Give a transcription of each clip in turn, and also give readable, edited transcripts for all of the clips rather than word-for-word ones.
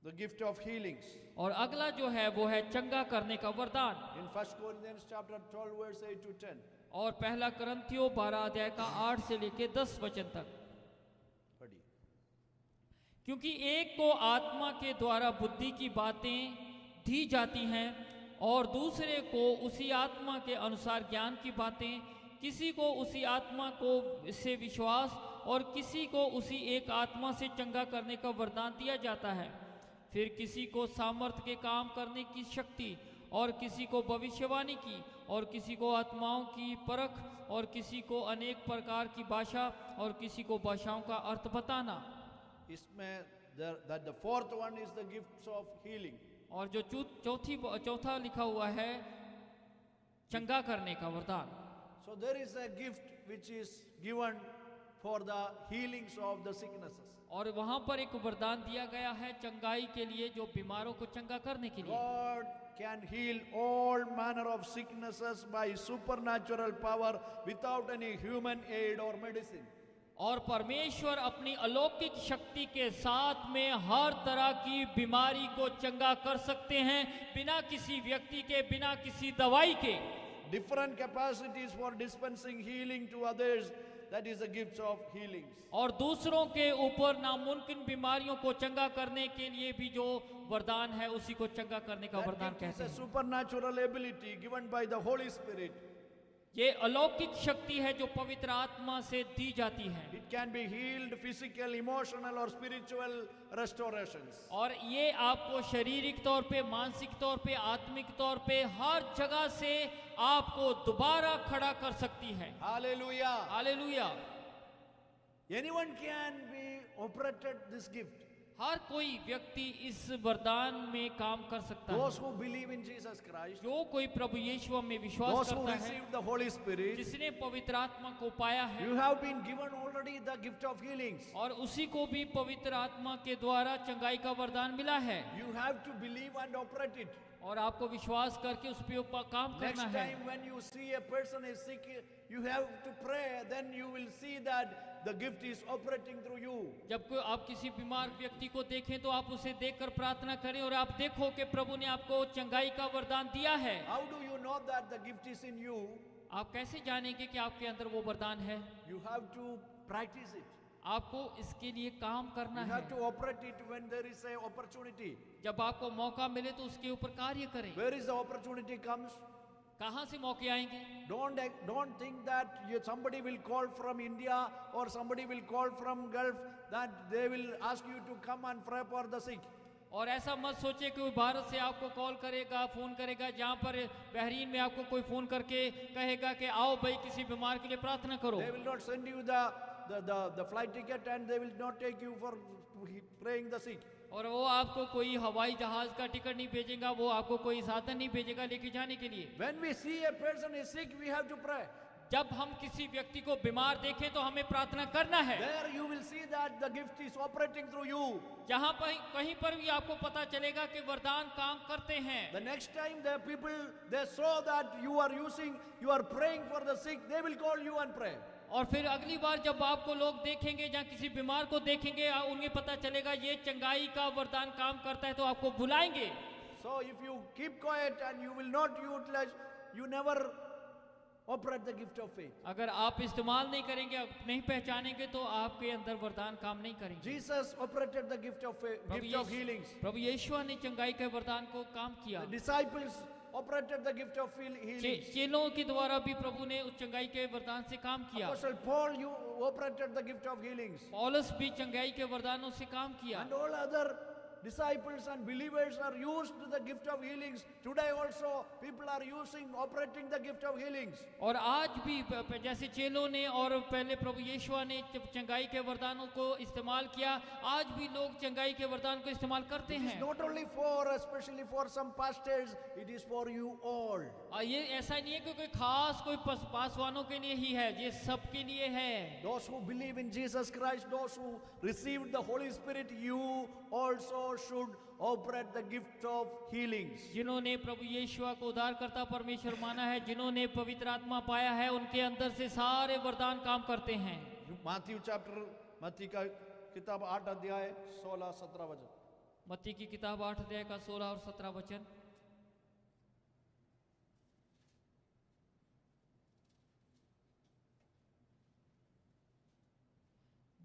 the gift of healings. और अगला जो है वो है चंगा करने का वरदान। In 1 Corinthians chapter 12 verse 8 to 10. और पहला करंथियों 12 अध्याय का 8 से लेके 10 वचन तक। पढ़िए। क्योंकि एक को आत्मा के द्वारा बुद्धि की बातें दी जाती हैं और दूसरे को उसी आत्मा के अनुसार ज्ञान की बातें, किसी को उसी आत्मा को से विश्वास और किसी को उसी एक आत्मा से चंगा करने का वरदान दिया जाता है। फिर किसी को सामर्थ्य के काम करने की शक्ति और किसी को भविष्यवाणी की और किसी को आत्माओं की परख और किसी को अनेक प्रकार की भाषा और किसी को भाषाओं का अर्थ बताना। इसमें the fourth one is the gifts of healing. और जो चौथा लिखा हुआ है चंगा करने का वरदान। So there is a gift which is given for the healings of the sicknesses. और वहां पर एक वरदान दिया गया है चंगाई के लिए, जो बीमारों को चंगा करने के लिए। God can heal all manner of sicknesses by supernatural power without any human aid or medicine. और परमेश्वर अपनी अलौकिक शक्ति के साथ में हर तरह की बीमारी को चंगा कर सकते हैं बिना किसी व्यक्ति के, बिना किसी दवाई के। Different capacities for dispensing healing to others, that is the gifts of healings. और दूसरों के ऊपर नामुमकिन बीमारियों को चंगा करने के लिए भी जो वरदान है उसी को चंगा करने का वरदान That gift कहते is a हैं। supernatural ability given by the Holy Spirit. ये अलौकिक शक्ति है जो पवित्र आत्मा से दी जाती है। It can be healed physical, emotional or spiritual restorations. और ये आपको शारीरिक तौर पे, मानसिक तौर पे, आत्मिक तौर पे हर जगह से आपको दोबारा खड़ा कर सकती है। Hallelujah. Hallelujah. Anyone can be operated this gift. हर कोई व्यक्ति इस वरदान में काम कर सकता Those है। who believe in Jesus Christ, जो कोई प्रभु यीशु में विश्वास those who करता है, receive the Holy Spirit, जिसने पवित्र आत्मा को पाया है, you have been given already the gift of healings. और उसी को भी पवित्र आत्मा के द्वारा चंगाई का वरदान मिला है। You have to believe and operate it. और आपको विश्वास करके उस पे ऊपर काम Next करना है। time when you see a person is sick, you have to pray, then you will see that the gift is operating through you. जब कोई आप किसी बीमार व्यक्ति को देखें तो आप उसे देखकर प्रार्थना करें और आप देखो कि प्रभु ने आपको चंगाई का वरदान दिया है। How do you know that the gift is in you? आप कैसे जानेंगे कि आपके अंदर वो वरदान है? You have to practice it. आपको इसके लिए काम करना You है। have to operate it when there is a opportunity. जब आपको मौका मिले तो उसके ऊपर कार्य करें। Where is the opportunity comes? कहाँ से मौके आएंगे? Don't think that somebody will call from India or somebody will call from Gulf, that they will ask you to come and pray for the sick. और ऐसा मत सोचे कि कोई भारत से आपको कॉल करेगा, फोन करेगा, जहाँ पर बहरीन में आपको कोई फोन करके कहेगा कि आओ भाई किसी बीमार के लिए प्रार्थना करो। They will not send you the flight ticket and they will not take you for praying the sick. और वो आपको कोई हवाई जहाज का टिकट नहीं भेजेगा, वो आपको कोई साधन नहीं भेजेगा लेके जाने के लिए। When we see a person is sick, we have to pray. जब हम किसी व्यक्ति को बीमार देखें तो हमें प्रार्थना करना है। There you will see that the gift is operating through you. जहाँ पर कहीं पर भी आपको पता चलेगा कि वरदान काम करते हैं। The next time the people they saw that you are praying for the sick, they will call you and pray. और फिर अगली बार जब आपको लोग देखेंगे, जहाँ किसी बीमार को देखेंगे, उन्हें पता चलेगा ये चंगाई का वरदान काम करता है तो आपको बुलाएंगे। So if you keep quiet and you will not utilize, you never operate the gift of faith. अगर आप इस्तेमाल नहीं करेंगे, नहीं पहचानेंगे तो आपके अंदर वरदान काम नहीं करेंगे। Jesus operated the gift of faith, gift of healings. प्रभु यीशु ने चंगाई के वरदान को काम किया। The disciples operated the gift of healings. चेलों के द्वारा भी प्रभु ने उस चंगाई के वरदान से काम किया। Apostle Paul, you operated the gift of healings. पौलुस भी चंगाई के वरदानों से काम किया। And all other disciples and believers are used to the gift of healings. Today also people are operating the gift of healings. और आज भी जैसे चेलों ने और पहले प्रभु यीशु ने चंगाई के वरदानों को इस्तेमाल किया, आज भी लोग चंगाई के वरदान को इस्तेमाल करते It is हैं। not only especially for some pastors, it is for you all. ये ऐसा नहीं है कि कोई खास कोई पासवानों के लिए ही है, ये सबके लिए है। Those who believe in Jesus Christ, those who received the Holy Spirit, you also should operate the gift of healings. जिन्होंने प्रभु यीशु को उद्धारकर्ता परमेश्वर माना है, जिन्होंने पवित्र आत्मा पाया है, उनके अंदर से सारे वरदान काम करते हैं। मत्ती का किताब 8 अध्याय 16-17 वचन। मत्ती की किताब 8 अध्याय का 16 और 17 वचन।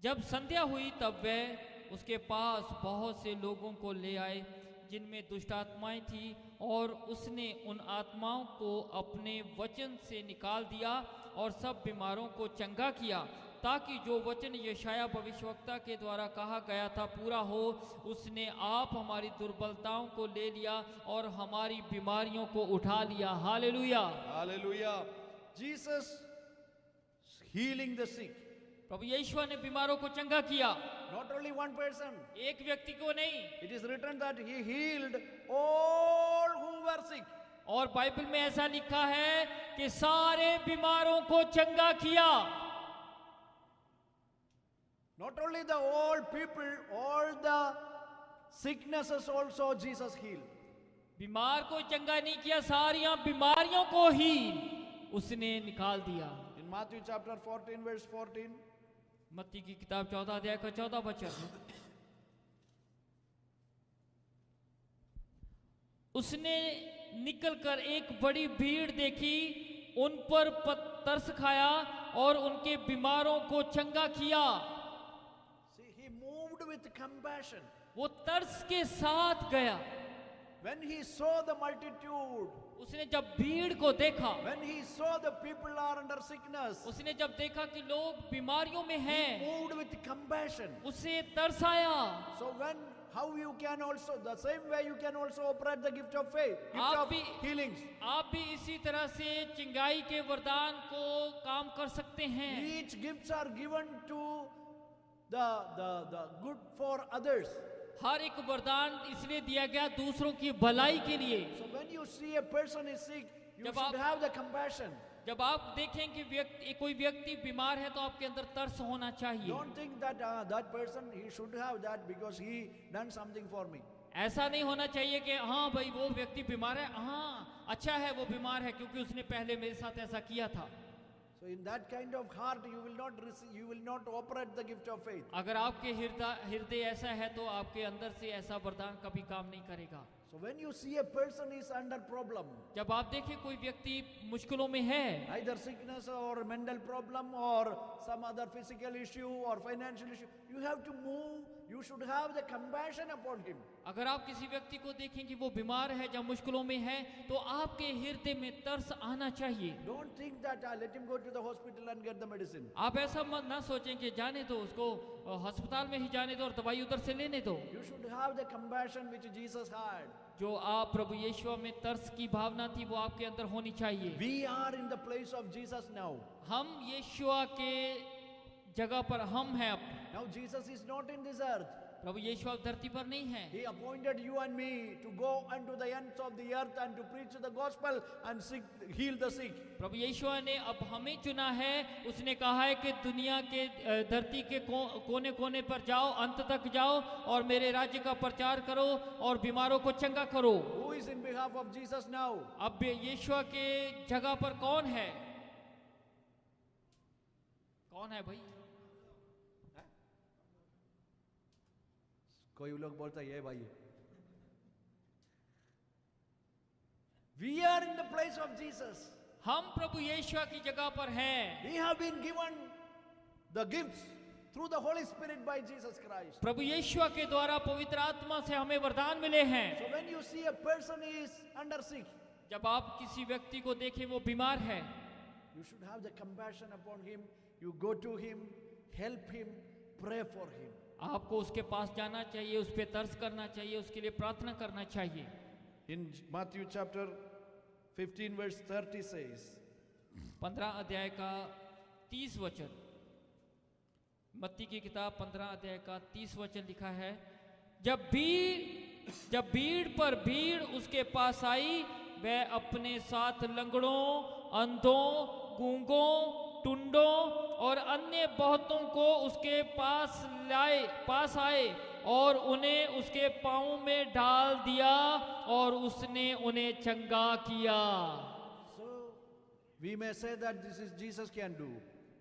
जब संध्या हुई तब वे उसके पास बहुत से लोगों को ले आए जिनमें दुष्ट आत्माएं थी, और उसने उन आत्माओं को अपने वचन से निकाल दिया और सब बीमारों को चंगा किया, ताकि जो वचन यशाया भविष्यवक्ता के द्वारा कहा गया था पूरा हो, उसने आप हमारी दुर्बलताओं को ले लिया और हमारी बीमारियों को उठा लिया। Hallelujah, Hallelujah. Jesus healing the sick. प्रभु यीशु ने बीमारों को चंगा किया, Not only one person. एक व्यक्ति को नहीं। It is written that he healed all who were sick. और बाइबल में ऐसा लिखा है कि सारे बीमारों को चंगा किया। Not only the old people, all the sicknesses also Jesus healed. बीमार को चंगा नहीं किया, सारी बीमारियों को ही उसने निकाल दिया। In Matthew chapter 14 verse 14, मत्ती की किताब 14 अध्याय का 14 वचन। उसने निकलकर एक बड़ी भीड़ देखी, उन पर तरस खाया और उनके बीमारों को चंगा किया। see, he moved with compassion. वो तरस के साथ गया। When he saw the multitude, उसने जब भीड़ को देखा, when he saw the people are under sickness, उसने जब देखा कि लोग बीमारियों में हैं, moved with compassion. उसे तरस आया। So how you can also, the same way you can also operate the gift of faith, gift आप of भी healings. आप भी इसी तरह से चिंगाई के वरदान को काम कर सकते हैं। Each gifts are given to the good for others. हर एक वरदान इसलिए दिया गया दूसरों की भलाई के लिए। So when you see a person is sick, you जब should आप- have the compassion. जब आप देखें कि कोई व्यक्ति बीमार है तो आपके अंदर तरस होना चाहिए। Don't think that that person, he should have that because he done something for me. ऐसा नहीं होना चाहिए कि हाँ भाई वो व्यक्ति बीमार है, हाँ अच्छा है वो बीमार है क्योंकि उसने पहले मेरे साथ ऐसा किया था। So in that kind of heart, you will not receive, you will not operate the gift of faith. अगर आपके हृदय ऐसा है तो आपके अंदर से ऐसा वरदान कभी काम नहीं करेगा। So when you see a person is under problem, जब आप देखें कोई व्यक्ति मुश्किलों में है, either sickness or mental problem or some other physical issue or financial issue, you have to move, you should have the compassion upon him. अगर आप किसी व्यक्ति को देखें कि वो बीमार है या मुश्किलों में है तो आपके हृदय में तरस आना चाहिए। Don't think that let him go to the hospital and get the medicine. आप ऐसा मत ना सोचें कि जाने दो उसको, अस्पताल में ही जाने दो और दवाई उधर से लेने दो। You should have the compassion which Jesus had. जो आप प्रभु यीशु में तरस की भावना थी वो आपके अंदर होनी चाहिए। We are in the place of Jesus now. हम यीशु के जगह पर हम हैं अब। Now Jesus is not in this earth. प्रभु यीशु अब धरती पर नहीं है। He appointed you and me to go unto the ends of the earth and to preach the gospel and heal the sick. प्रभु यीशु ने अब हमें चुना है। उसने कहा है कि दुनिया के धरती के कोने कोने पर जाओ, अंत तक जाओ और मेरे राज्य का प्रचार करो और बीमारों को चंगा करो। Who is in behalf of Jesus now? अब यीशु के जगह पर कौन है? कौन है भाई? कोई लोग बोलता है ये भाई। We are in the place of Jesus. हम प्रभु यीशु की जगह पर हैं। We have been given the gifts through the Holy Spirit by Jesus Christ. प्रभु यीशु के द्वारा पवित्र आत्मा से हमें वरदान मिले हैं। So when you see a person is under sick, जब आप किसी व्यक्ति को देखें वो बीमार है, you should have the compassion upon him. You go to him, help him, pray for him. आपको उसके पास जाना चाहिए, उस पे तरस करना चाहिए, उसके लिए प्रार्थना करना चाहिए। In Matthew chapter 15 verse 30 says, 15 अध्याय का 30 वचन, मत्ती की किताब 15 अध्याय का 30 वचन लिखा है, जब भीड़ पर भीड़ उसके पास आई, वह अपने साथ लंगड़ों, अंधों, गूंगों, टुंडों और अन्य बहुतों को उसके पास आए और उन्हें उसके पांव में डाल दिया और उसने उन्हें चंगा किया। so we may say that this is Jesus can do.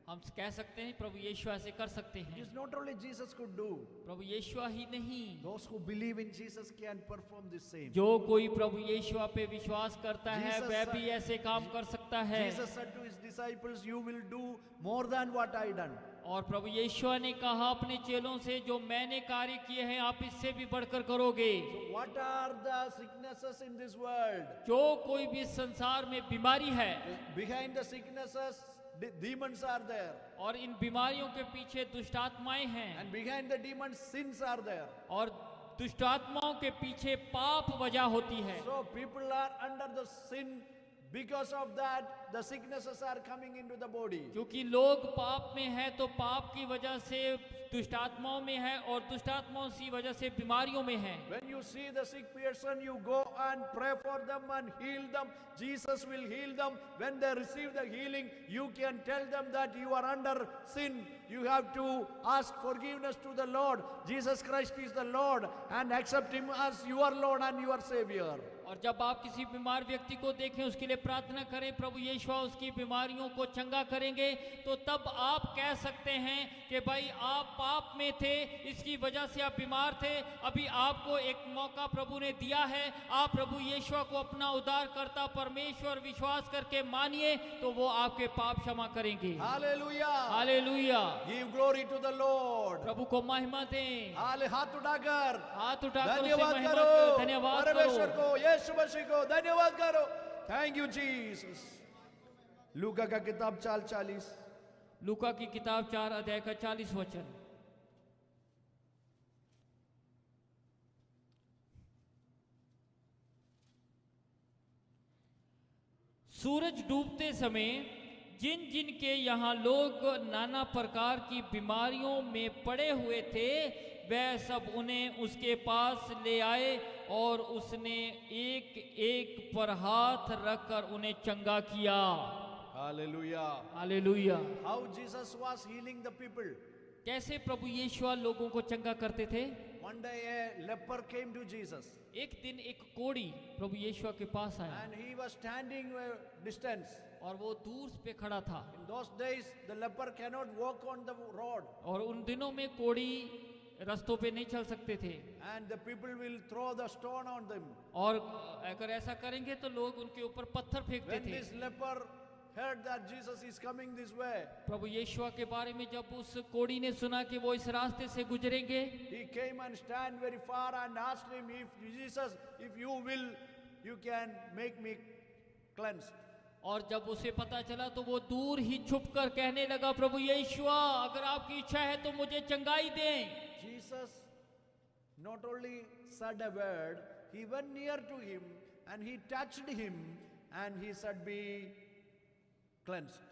हम कह सकते हैं प्रभु यीशु ऐसे कर सकते It हैं। is not only Jesus could do. प्रभु यीशु ही नहीं, Those who believe in Jesus can perform the same. जो कोई प्रभु यीशु पे विश्वास करता है Jesus वह said- भी ऐसे काम कर सकता है। Jesus said to his disciples, "You will do more than what I done." और प्रभु यीशु ने कहा अपने चेलों से, जो मैंने कार्य किए हैं आप इससे भी बढ़कर करोगे। So what are the sicknesses in this world? जो कोई भी संसार में बीमारी है Behind the sicknesses, demons are there. और इन बीमारियों के पीछे दुष्ट आत्माएं हैं, And behind the demons, sins are there. और दुष्ट आत्माओं के पीछे पाप वजह होती है। So people are under the sin. Because of that, the sicknesses are coming into the body. क्योंकि लोग पाप में हैं तो पाप की वजह से दुष्ट आत्माओं में है और दुष्ट आत्माओं की वजह से बीमारियों में है। When you see the sick person, you go and pray for them and heal them. Jesus will heal them. When they receive the healing, you can tell them that you are under sin. You have to ask forgiveness to the Lord. Jesus Christ is the Lord, and accept Him as your Lord and your Savior. और जब आप किसी बीमार व्यक्ति को देखें, उसके लिए प्रार्थना करें, प्रभु यीशु उसकी बीमारियों को चंगा करेंगे, तो तब आप कह सकते हैं कि भाई आप पाप में थे, इसकी वजह से आप बीमार थे, अभी आपको एक मौका प्रभु ने दिया है, आप प्रभु यीशु को अपना उद्धारकर्ता परमेश्वर विश्वास करके मानिए, तो वो आपके पाप क्षमा करेंगे। Hallelujah. Hallelujah. Give glory to the Lord. प्रभु को महिमा दें। हाथ उठाकर हाथ उठाकर उसे धन्यवाद महिमा करो, करो, धन्यवाद परमेश्वर करो। को, यीशु मसीह को धन्यवाद करो। Thank you Jesus. लूका का किताब 4:40। लूका की किताब 4 अध्याय का 40 वचन। सूरज डूबते समय जिन जिन के यहाँ लोग नाना प्रकार की बीमारियों में पड़े हुए थे, वह सब उन्हें उसके पास ले आए और उसने एक एक पर हाथ रखकर उन्हें चंगा किया। Hallelujah. Hallelujah. How Jesus was healing the people. कैसे प्रभु यीशु लोगों को चंगा करते थे। One day a leper came to Jesus एक दिन एक कोढ़ी प्रभु यीशु के पास आया and he was standing a distance. और वो दूर पे खड़ा था। In those days, the leper cannot walk on the road, और उन दिनों में कोढ़ी रास्तों पे नहीं चल सकते थे, and the people will throw the stone on them. और अगर ऐसा करेंगे तो लोग उनके ऊपर पत्थर फेंकते When थे। this leper heard that Jesus is coming this way, प्रभु यीशु के बारे में जब उस कोढ़ी ने सुना कि वो इस रास्ते से गुजरेंगे, he came and stand very far and asked him, "If Jesus, if you will, you can make me cleansed." और जब उसे पता चला तो वो दूर ही छुपकर कहने लगा, प्रभु यीशु अगर आपकी इच्छा है तो मुझे चंगाई दें। Jesus not only said a word, he went near to him and he touched him and he said, "Be cleansed."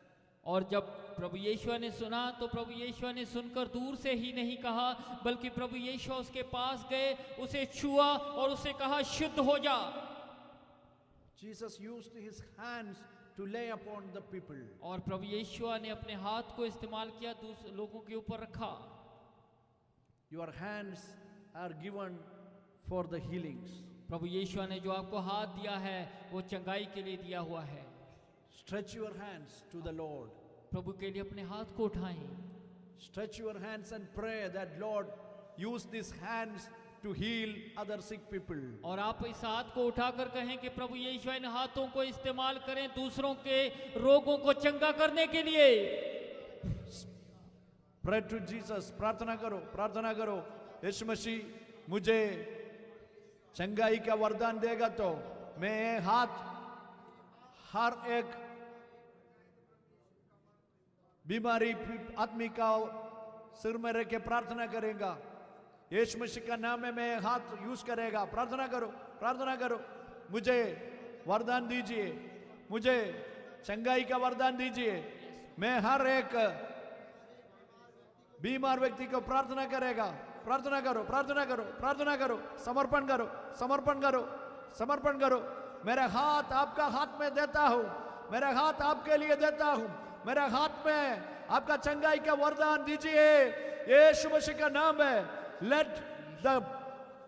और जब प्रभु यीशु ने सुना तो प्रभु यीशु ने सुनकर दूर से ही नहीं कहा, बल्कि प्रभु यीशु उसके पास गए, उसे छुआ और उसे कहा, शुद्ध हो जा। Jesus used his hands to lay upon the people. और प्रभु यीशु ने अपने हाथ को इस्तेमाल किया, लोगों के ऊपर रखा। Your hands are given for the healings. प्रभु यीशु ने जो आपको हाथ दिया है वो चंगाई के लिए दिया हुआ है। Stretch your hands to the Lord. प्रभु के लिए अपने हाथ को उठाएं। Stretch your hands and pray that Lord use these hands to heal other sick people. और आप इस हाथ को उठाकर कहें कि प्रभु यीशु इन हाथों को इस्तेमाल करें दूसरों के रोगों को चंगा करने के लिए। Pray to Jesus. प्रार्थना करो। यीशु मसीह मुझे चंगाई का वरदान देगा तो मैं ये हाथ हर एक बीमारी आदमी का सिर में रख के प्रार्थना करेगा। यीशु मसीह का नाम में मैं हाथ यूज करेगा। प्रार्थना करो। मुझे वरदान दीजिए, मुझे चंगाई का वरदान दीजिए। मैं हर एक बीमार व्यक्ति को प्रार्थना करेगा। प्रार्थना करो। समर्पण करो। मेरा हाथ आपका हाथ में देता हूं, मेरा हाथ आपके लिए देता हूं। मेरे हाथ में आपका चंगाई का वरदान दीजिए यीशु मसीह का नाम है। Let the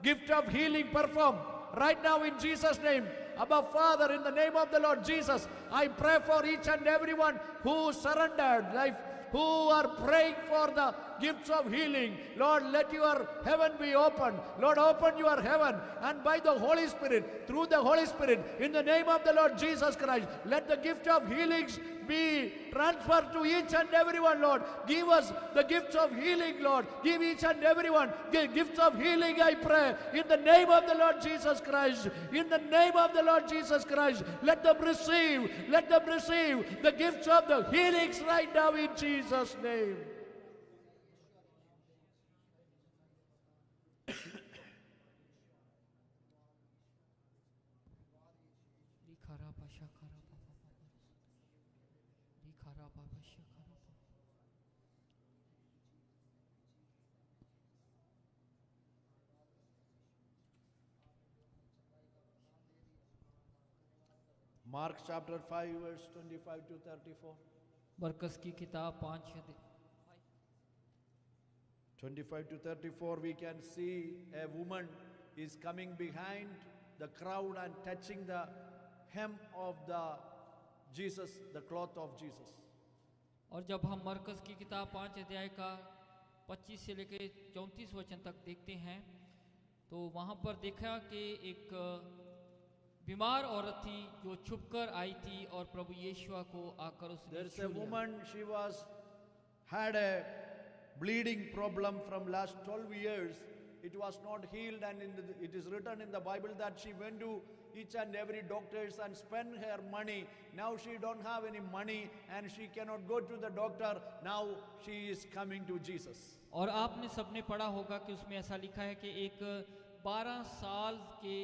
gift of healing perform right now in Jesus' name. Abba Father, in the name of the Lord Jesus, I pray for each and everyone who surrendered life who are praying for the gifts of healing, Lord, let your heaven be open. Lord, open your heaven, and by the Holy Spirit, through the Holy Spirit, in the name of the Lord Jesus Christ, let the gift of healings be transferred to each and everyone, Lord. Give us the gifts of healing, Lord. Give each and everyone gifts of healing, I pray, in the name of the Lord Jesus Christ. In the name of the Lord Jesus Christ, let them receive the gifts of the healings right now in Jesus' name. Mark chapter 5 verse 25 to 34. मरकस की किताब 25 to 34, we can see a woman is coming behind the crowd and touching the hem of the Jesus, the cloth of Jesus. और जब हम मरकस की किताब 5 अध्याय का 25 से लेकर 34 वचन तक देखते हैं, तो वहाँ पर देखा कि एक बीमार औरत थी जो छुपकर आई थी और प्रभु यीशु को आकर उसने There is छू a लिया। woman, she had a bleeding problem from last 12 years. It was not healed, and it is written in the Bible that she went to each and every doctors and spent her money. Now she don't have any money and she cannot go to the doctor. Now she is coming to Jesus. और आपने सबने पढ़ा होगा कि उसमें ऐसा लिखा है कि एक 12 साल के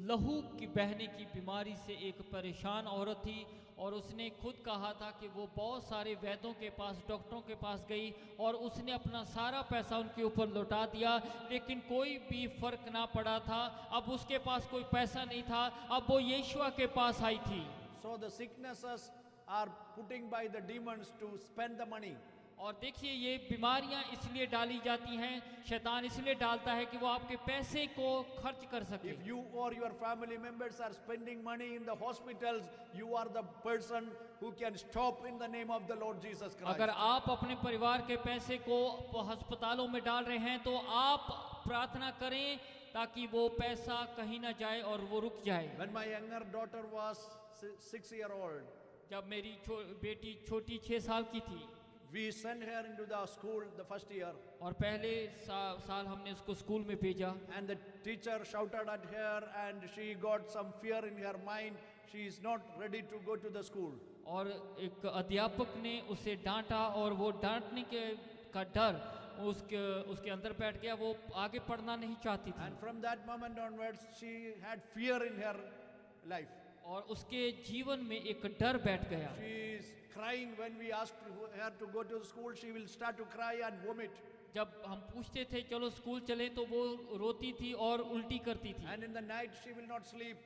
लहू की बहने की बीमारी से एक परेशान औरत थी, और उसने खुद कहा था कि वो बहुत सारे वैद्यों के पास, डॉक्टरों के पास गई और उसने अपना सारा पैसा उनके ऊपर लौटा दिया, लेकिन कोई भी फर्क ना पड़ा था। अब उसके पास कोई पैसा नहीं था, अब वो यीशु के पास आई थी। So the sicknesses are putting by the demons to spend the money. और देखिए, ये बीमारियां इसलिए डाली जाती हैं, शैतान इसलिए डालता है कि वो आपके पैसे को खर्च कर सके। If you or your family members are spending money in the hospitals, you are the person who can stop in the name of the Lord Jesus Christ. अगर आप अपने परिवार के पैसे को अस्पतालों में डाल रहे हैं, तो आप प्रार्थना करें ताकि वो पैसा कहीं ना जाए और वो रुक जाए। When my younger daughter was 6-year-old, जब मेरी बेटी छोटी 6 साल की थी, we sent her into the school the first year, और पहले साल हमने उसको स्कूल में भेजा, and the teacher shouted at her and she got some fear in her mind. She is not ready to go to the school. और एक अध्यापक ने उसे डांटा और वो डांटने का डर उसके अंदर बैठ गया, वो आगे पढ़ना नहीं चाहती थी। And from that moment onwards, she had fear in her life. और उसके जीवन में एक डर बैठ गया। She is crying when we asked her to go to school. She will start to cry and vomit. जब हम पूछते थे चलो स्कूल चले, तो वो रोती थी और उल्टी करती थी, And in the night she will not sleep.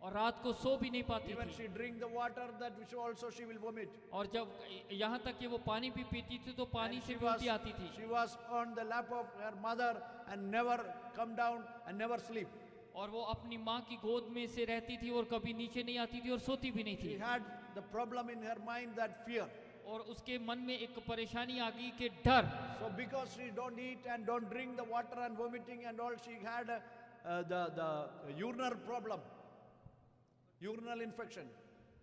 और रात को सो भी नहीं पाती Even थी। she drink the water, that which also she will vomit. और जब यहाँ तक कि वो पानी भी पीती थी तो पानी And से भी उल्टी आती थी। she was on the lap of her mother and never come down and never sleep. और वो अपनी माँ की गोद में से रहती थी और कभी नीचे नहीं आती थी और सोती भी नहीं She थी। had the problem in her mind, that fear. और उसके मन में एक परेशानी आ गई कि डर। So because she don't eat and don't drink the water and vomiting and all, she had the urinary problem, urinary infection.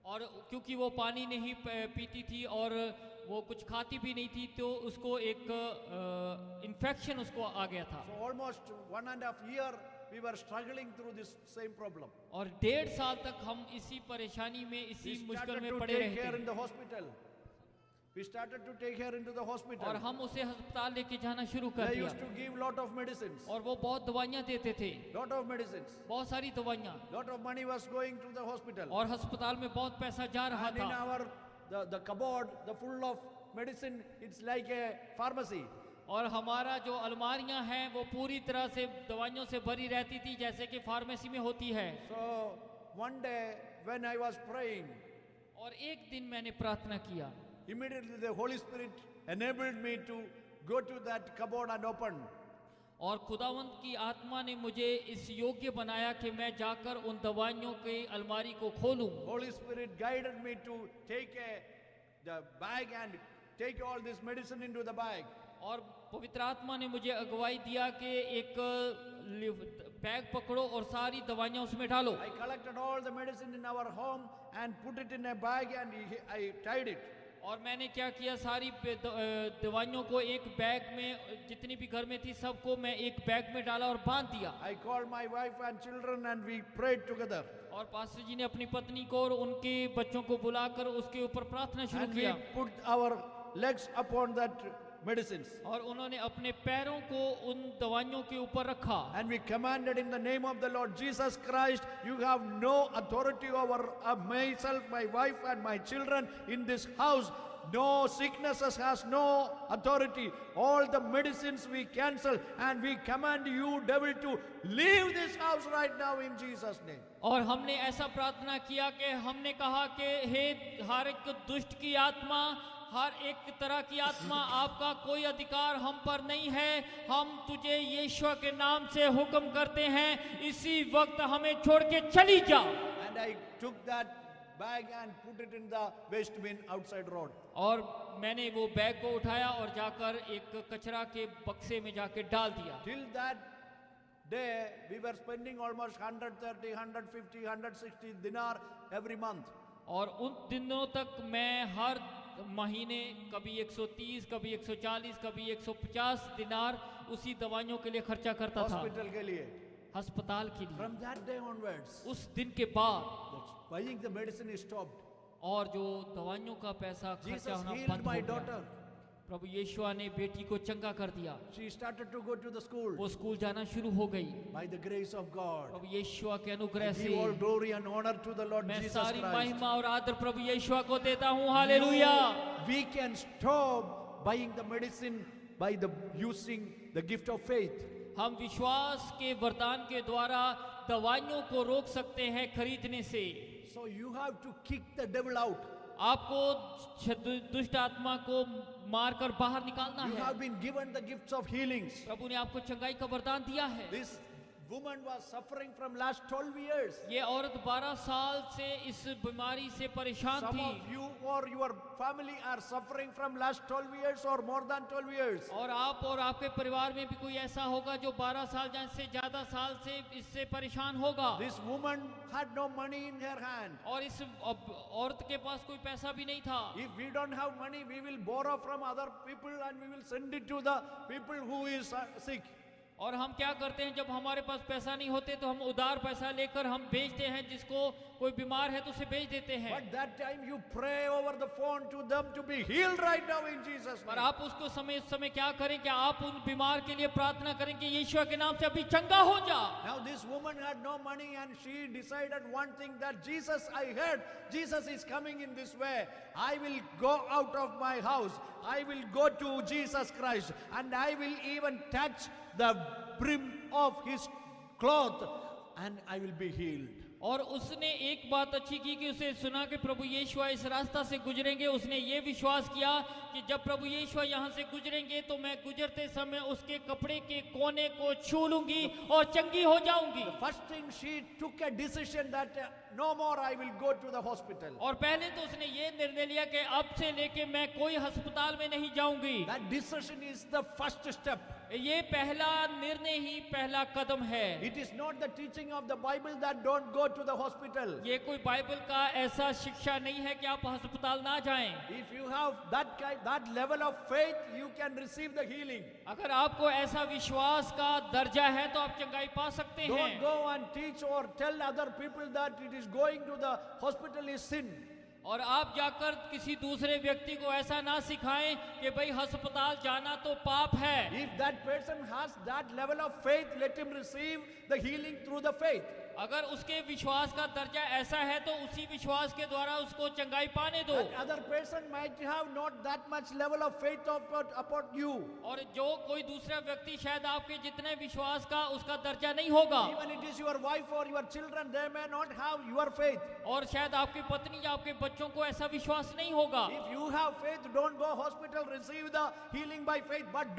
और क्योंकि वो पानी नहीं पीती थी और वो कुछ खाती भी नहीं थी, तो उसको एक इन्फेक्शन उसको आ गया था। So almost 1.5 years we were struggling through this same problem. और 1.5 साल तक हम इसी परेशानी में, We इसी started मुश्किल में to पड़े take her रहे in थे। the hospital. We started to take her into the hospital. और हम उसे अस्पताल लेके जाना शुरू कर They दिया, used to give lot of medicines. और वो बहुत दवाइयाँ देते थे, Lot of medicines. बहुत सारी दवाइयाँ, Lot of money was going to the hospital. और अस्पताल में बहुत पैसा जा रहा And in था। our the cupboard, the full of medicine, it's like a pharmacy. और हमारा जो अलमारियाँ हैं वो पूरी तरह से दवाइयों से भरी रहती थी, जैसे कि फार्मेसी में होती है। So one day when I was praying, और एक दिन मैंने प्रार्थना किया, immediately the Holy Spirit enabled me to go to that cupboard and open. और खुदावंत की आत्मा ने मुझे इस योग्य बनाया कि मैं जाकर उन दवाइयों की अलमारी को खोलूं। Holy Spirit guided me to take the bag and take all this medicine into the bag. और पवित्र आत्मा ने मुझे अगुवाई दिया कि एक बैग पकड़ो और सारी दवाइयां उसमें डालो। I collected all the medicine in our home and put it in a bag and I tied it. और मैंने क्या किया, सारी दवाइयों को एक बैग में, जितनी भी घर में थी सबको मैं एक बैग में डाला और बांध दिया। I called my wife and children and we prayed together. और पास्टर जी ने अपनी पत्नी को और उनके बच्चों को बुलाकर उसके ऊपर प्रार्थना शुरू And we किया put our legs upon that medicines. और उन्होंने अपने पैरों को उन दवाइयों के ऊपर रखा। And we commanded in the name of the Lord Jesus Christ, you have no authority over myself, my wife and my children in this house. No sicknesses has no authority. All the medicines we cancel and we command you, devil, to leave this house right now in Jesus' name. और हमने ऐसा प्रार्थना किया कि हमने कहा कि हे हर एक दुष्ट की आत्मा, हर एक तरह की आत्मा, आपका कोई अधिकार हम पर नहीं है। हम तुझे यीशु के नाम से हुक्म करते हैं, इसी वक्त हमें छोड़ के चली जा। And I took that bag and put it in the waste bin outside road. और मैंने वो बैग को उठाया और जाकर एक कचरा के बक्से में जाके डाल दिया। Till that day, we were spending almost 130, 150, 160 dinar every month. और उन दिनों तक मैं हर महीने कभी 130, कभी 140, कभी 150 दिनार उसी दवाइयों के लिए खर्चा करता था, Hospital के लिए. अस्पताल के लिए। From that day onwards, उस दिन के बाद buying the medicine is stopped. और जो दवाइयों का पैसा खर्चा Jesus होना healed बंद हो my गया। daughter. प्रभु यीशु ने बेटी को चंगा कर दिया। She started to go to the school. वो स्कूल जाना शुरू हो गई। By the grace of God. प्रभु यीशु के अनुग्रह I से give all glory and honor to the Lord मैं Jesus सारी Christ. महिमा और आदर प्रभु यीशु को देता हूँ। Hallelujah. We can stop buying the medicine by the using the gift of faith. हम विश्वास के वरदान के द्वारा दवाइयों को रोक सकते हैं खरीदने से। So you have to kick the devil out. आपको दुष्ट आत्मा को मारकर बाहर निकालना You है। have been given the gifts of healings. प्रभु ने आपको चंगाई का वरदान दिया है। This woman was suffering from last 12 years. ये औरत 12 साल से इस बीमारी से परेशान Some थी। of you or your family are suffering from last 12 years or more than 12 years. और आप और आपके परिवार में भी कोई ऐसा होगा जो 12 साल या इससे ज्यादा साल से इससे परेशान होगा। This woman had no money in her hand. और इस औरत के पास कोई पैसा भी नहीं था। If we don't have money, we will borrow from other people and we will send it to the people who is sick. और हम क्या करते हैं, जब हमारे पास पैसा नहीं होते तो हम उधार पैसा लेकर हम बेचते हैं, जिसको कोई बीमार है तो उसे बेच देते हैं। But that time you pray over the phone to them to be healed right now in Jesus' पर name. आप उसको समय क्या करें कि आप उन बीमार के लिए प्रार्थना करें कि यीशु के नाम से अभी चंगा हो जा। Now this woman had no money and she decided one thing, that Jesus, I heard Jesus is coming in this way. I will go out of my house. I will go to Jesus Christ and I will even touch the brim of his cloth and I will be healed. और उसने एक बात अच्छी की कि उसे सुना कि प्रभु यीशु इस रास्ता से गुजरेंगे। उसने ये विश्वास किया कि जब प्रभु यीशु यहाँ से गुजरेंगे तो मैं गुजरते समय उसके कपड़े के कोने को छू लूंगी और चंगी हो जाऊंगी। First thing, she took a decision that no more I will go to the hospital. और पहले तो उसने ये निर्णय लिया कि अब से लेके मैं कोई अस्पताल में नहीं जाऊंगी। That decision is the first step. ये पहला निर्णय ही पहला कदम है। It is not the teaching of the Bible that don't go to the hospital. ये कोई बाइबल का ऐसा शिक्षा नहीं है कि आप अस्पताल ना जाएं। If you have that level of faith, you can receive the healing. अगर आपको ऐसा विश्वास का दर्जा है तो आप चंगाई पा सकते हैं। Don't go and teach or tell other people that it is going to the hospital is sin. और आप जाकर किसी दूसरे व्यक्ति को ऐसा ना सिखाएं कि भाई अस्पताल जाना तो पाप है। If that person has that level of faith, let him receive the healing through the faith. अगर उसके विश्वास का दर्जा ऐसा है तो उसी विश्वास के द्वारा उसको चंगाई पाने दो। That other person might have not that much level of faith upon you. और जो कोई दूसरा व्यक्ति शायद आपके जितने विश्वास का उसका दर्जा नहीं होगा। Even it is your wife or your children, they may not have your faith. और शायद आपकी पत्नी या आपके बच्चों को ऐसा विश्वास नहीं होगा। If you have faith, don't go hospital, receive the healing by faith, but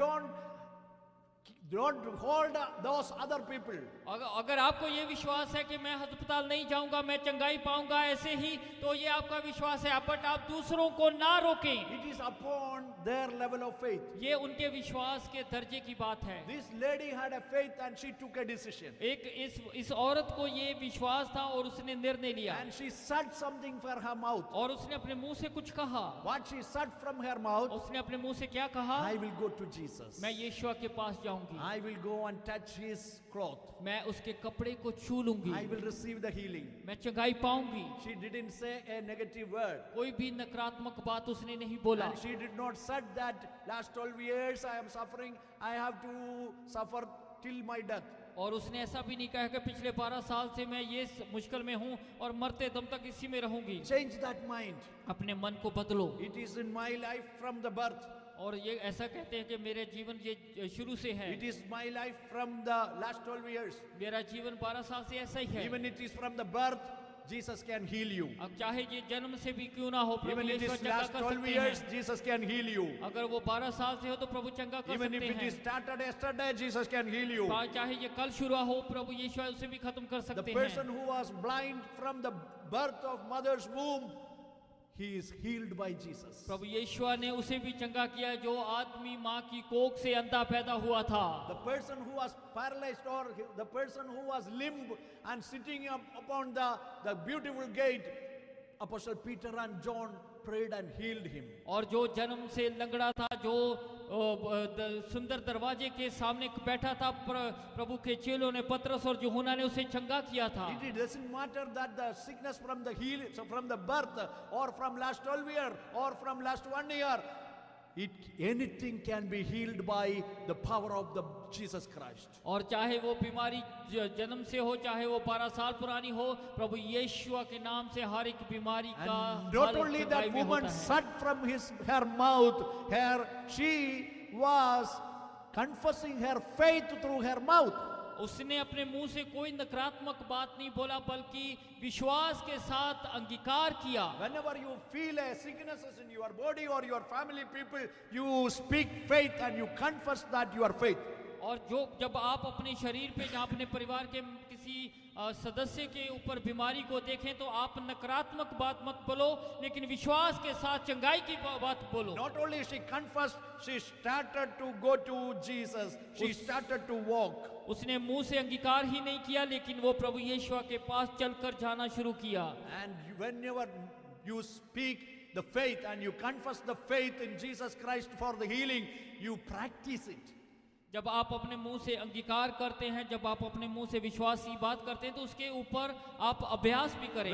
Don't hold those other people. अगर आपको ये विश्वास है कि मैं अस्पताल नहीं जाऊंगा, मैं चंगाई पाऊंगा ऐसे ही, तो ये आपका विश्वास है, बट आप दूसरों को ना रोकें। It is upon their level of faith. ये उनके विश्वास के दर्जे की बात है। This lady had a faith and she took a decision. इस औरत को ये विश्वास था और उसने निर्णय लिया And she said something for her mouth. और उसने अपने मुंह से कुछ कहा। What she said from her mouth, उसने अपने मुंह से क्या कहा? I will go to Jesus. मैं यीशु के पास जाऊंगी, I will go and touch his cloth. मैं उसके कपड़े को छू लूंगी, I will receive the healing. मैं चंगाई पाऊंगी। She didn't say a negative word. कोई भी नकारात्मक बात उसने नहीं बोला। And she did not said that last 12 years I am suffering, I have to suffer till my death. और उसने ऐसा भी नहीं कहा कि पिछले 12 साल से मैं ये मुश्किल में हूँ और मरते दम तक इसी में रहूंगी। Change that mind. अपने मन को बदलो। It is in my life from the birth. और ये ऐसा कहते हैं कि मेरे जीवन ये शुरू से है। It is my life from the last 12 years. मेरा जीवन 12 साल से ऐसा ही है। Even it is from the birth, Jesus can heal you. अब चाहे ये जन्म से भी क्यों ना हो, प्रभु Even it यीशु is चंगा last कर 12 सकते years, हैं। Jesus can heal you. अगर वो 12 साल से हो तो प्रभु चंगा कर Even सकते if it is हैं। started yesterday, Jesus can heal you. चाहे ये कल शुरू हो, प्रभु यीशु उसे भी खत्म कर The सकते person हैं। who was blind from the birth of mother's womb, he is healed by Jesus. प्रभु यीशु ने उसे भी चंगा किया जो आदमी माँ की कोख से अंधा पैदा हुआ था। The person who was paralyzed or the person who was limp and sitting up upon the beautiful gate, Apostle Peter and John prayed and healed him. और जो जन्म से लंगड़ा था, जो सुंदर दरवाजे के सामने बैठा था, प्रभु के चेलों ने, पतरस और यूहन्ना ने उसे चंगा किया था। It doesn't matter that the sickness from the from the birth or from last 12 year or from last 1 year, anything can be healed by the power of the Jesus Christ. और चाहे वो बीमारी जन्म से हो, चाहे वो 12 साल पुरानी हो, प्रभु यीशु के नाम से हर एक बीमारी का And not only that woman said from her mouth, she was confessing her faith through her mouth. उसने अपने मुंह से कोई नकारात्मक बात नहीं बोला, बल्कि विश्वास के साथ अंगीकार किया। Whenever you feel a sickness in your body or your family people, you speak faith and you confess that you are faith. और जब आप अपने शरीर पे या अपने परिवार के किसी सदस्य के ऊपर बीमारी को देखें तो आप नकारात्मक बात मत बोलो, लेकिन विश्वास के साथ चंगाई की बात बोलो। Not only she confessed, she started to go to Jesus. She started to walk. उसने मुंह से अंगीकार ही नहीं किया, लेकिन वो प्रभु यीशु के पास चलकर जाना शुरू किया। And whenever you speak the faith and you confess the faith in Jesus Christ for the healing, you practice it. जब आप अपने मुंह से अंगीकार करते हैं, जब आप अपने मुंह से विश्वास की बात करते हैं, तो उसके ऊपर आप अभ्यास भी करें।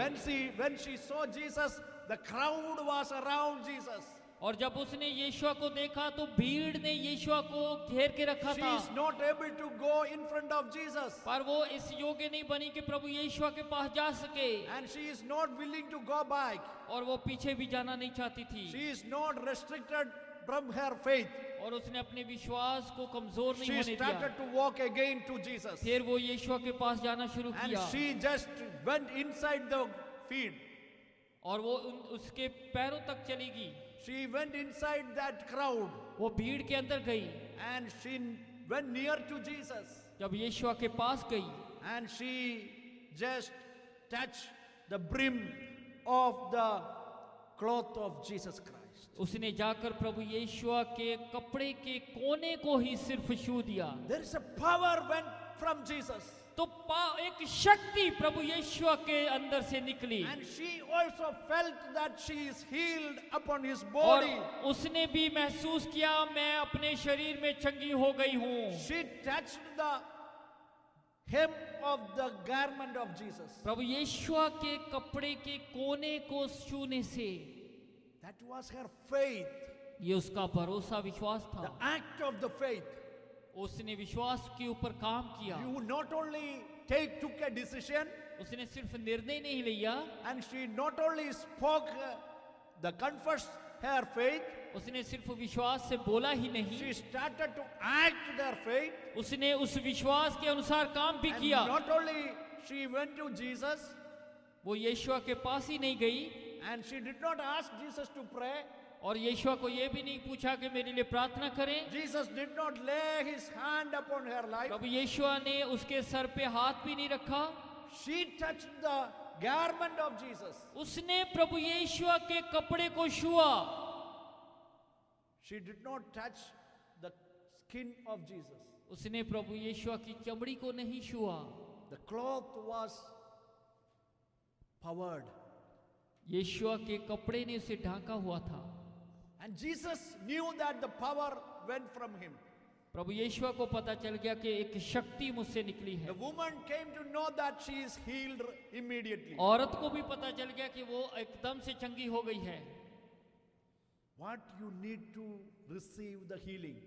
When she saw Jesus, the crowd was around Jesus. और जब उसने यीशु को देखा तो भीड़ ने यीशु को घेर के रखा She था। is not able to go in front of Jesus. पर वो इस योग्य नहीं बनी कि प्रभु यीशु के पास जा सके, And she is not willing to go back. और वो पीछे भी जाना नहीं चाहती थी। She is not restricted from her faith. और उसने अपने विश्वास को कमजोर नहीं She होने started दिया। to walk again to Jesus. फिर वो यीशु के पास जाना शुरू And किया, she just went inside the feet. और वो उसके पैरों तक चलेगी। She went inside that crowd वो भीड़ के अंदर गई, and she went near to Jesus. जब यीशु के पास गई And she just touched the brim of the cloth of Jesus Christ. उसने जाकर प्रभु यीशु के कपड़े के कोने को ही सिर्फ छू दिया। There is a power went from Jesus. तो एक शक्ति प्रभु यीशु के अंदर से निकली, And she also felt that she is healed upon his और body. उसने भी महसूस किया मैं अपने शरीर में चंगी हो गई हूँ। She touched the hem of the garment of Jesus. प्रभु यीशु के कपड़े के कोने को छूने से That was her faith, ये उसका भरोसा विश्वास the था। act of the faith. उसने विश्वास के ऊपर काम किया। You not only took a decision, उसने सिर्फ निर्णय नहीं लिया, and she not only spoke the confessed her faith, उसने सिर्फ विश्वास से बोला ही नहीं, she started to act their faith. उसने उस विश्वास के अनुसार काम भी And किया। not only she went to Jesus, वो यीशु के पास ही नहीं गई, and she did not ask Jesus to pray. और यीशु को ये भी नहीं पूछा कि मेरे लिए प्रार्थना करें। Jesus did not lay his hand upon her life. प्रभु यीशु ने उसके सर पे हाथ भी नहीं रखा। She touched the garment of Jesus. उसने प्रभु यीशु के कपड़े को छुआ। She did not touch the skin of Jesus. उसने प्रभु यीशु की चमड़ी को नहीं छुआ। The cloth was covered. यीशु के कपड़े ने उसे ढांका हुआ था। And Jesus knew that the power went from him. प्रभु यीशु को पता चल गया कि एक शक्ति मुझसे निकली है। The woman came to know that she is healed immediately. औरत को भी पता चल गया कि वो एकदम से चंगी हो गई है। What you need to receive the healing?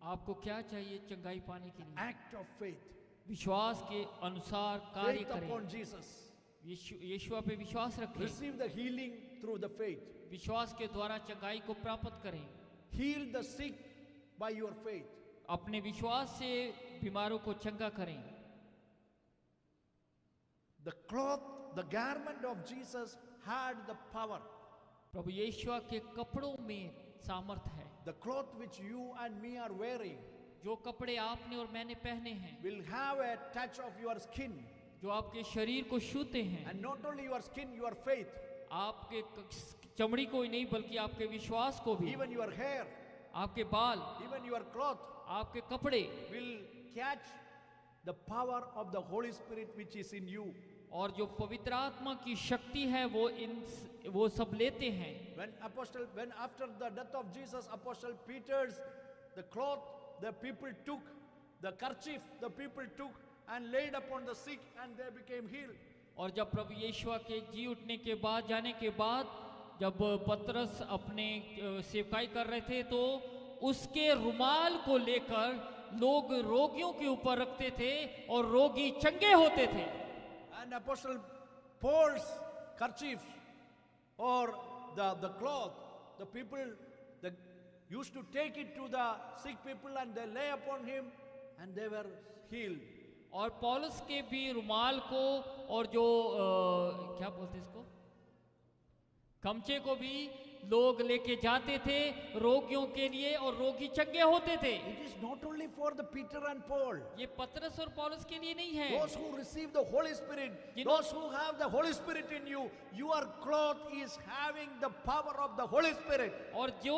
आपको क्या चाहिए चंगाई पाने के लिए? Act of faith. विश्वास के अनुसार कार्य Faith करें। upon Jesus. यीशु पे विश्वास रखें। Receive the healing through the faith. विश्वास के द्वारा चंगाई को प्राप्त करें। Heal the sick by your faith. अपने विश्वास से बीमारों को चंगा करें। The cloth, the garment of Jesus had the power. प्रभु यीशु के कपड़ों में सामर्थ है। The cloth which you and me are wearing जो कपड़े आपने और मैंने पहने हैं, will have a touch of your skin. जो आपके शरीर को छूते हैं, And not only your skin, your faith, आपके चमड़ी को ही नहीं बल्कि आपके विश्वास को भी, even your hair, आपके बाल, even your cloth आपके कपड़े will catch the power of the Holy Spirit which is in you. और जो पवित्र आत्मा की शक्ति है वो सब लेते हैं। When after the death of Jesus, Apostle Peter's, the cloth, the people took, the kerchief, the people took and laid upon the sick and they became healed. और जब प्रभु यीशु के जी उठने के बाद जाने के बाद जब पतरस अपने सेवकाई कर रहे थे तो उसके रुमाल को लेकर लोग रोगियों के ऊपर रखते थे और रोगी चंगे होते थे। And Apostle Paul's kerchief or the cloth, the people used to take it to the sick people and they lay upon him and they were healed. और पौलुस के भी रुमाल को और जो क्या बोलते इसको, गमछे को भी लोग लेके जाते थे रोगियों के लिए और रोगी चंगे होते थे। It is not only for the Peter and Paul. ये पतरस और पौलुस के लिए नहीं है। Those who receive the Holy Spirit, those who have the Holy Spirit in you, your cloth is having the power of the Holy Spirit. और जो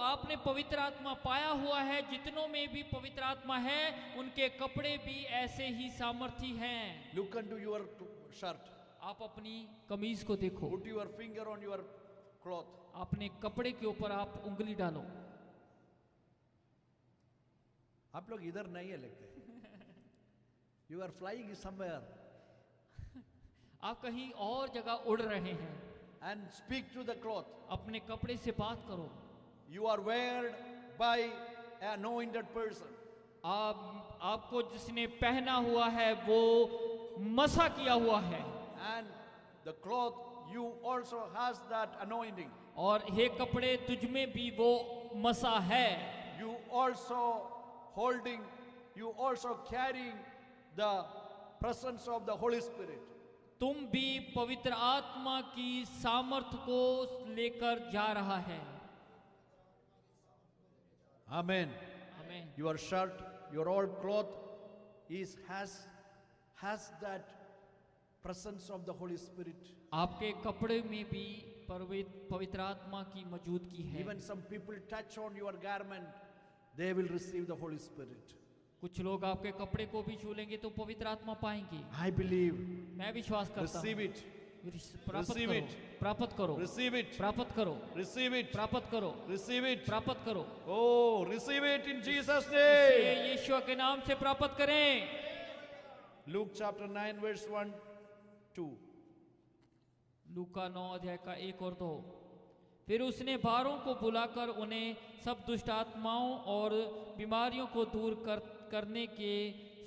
आपने पवित्र आत्मा पाया हुआ है, जितनों में भी पवित्र आत्मा है, उनके कपड़े भी ऐसे ही सामर्थी हैं। Look unto your shirt. आप अपनी कमीज को देखो। Put your finger on your cloth. अपने कपड़े के ऊपर आप उंगली डालो। आप लोग इधर नहीं है लगते। You are flying somewhere. आप कहीं और जगह उड़ रहे हैं। And speak to the cloth. अपने कपड़े से बात करो। You are weared by an anointed person. आपको जिसने पहना हुआ है वो मसा किया हुआ है। And the cloth you also has that anointing. और ये कपड़े तुझ में भी वो मसा है। You also holding, you also carrying the presence of the Holy Spirit. तुम भी पवित्र आत्मा की सामर्थ को लेकर जा रहा है। Amen. आमीन। Your shirt, your old cloth has that presence of the Holy Spirit. आपके कपड़े में भी पवित्र आत्मा की मौजूदगी है। Even some people touch on your garment, they will receive the Holy Spirit. कुछ लोग आपके कपड़े को भी छू लेंगे तो पवित्र आत्मा पाएंगे। I believe. मैं विश्वास करता हूँ। Receive it. प्राप्त Receive करो, it. प्राप्त करो, Receive it. प्राप्त करो, Receive it. प्राप्त करो, Receive it. प्राप्त करो। Oh, receive it in Jesus' इसे name. यीशु के नाम से प्राप्त करें। Luke chapter 9 verse 1, 2. लूका 9 अध्याय का 1 और 2। फिर उसने बारों को बुलाकर उन्हें सब दुष्ट आत्माओं और बीमारियों को दूर करने के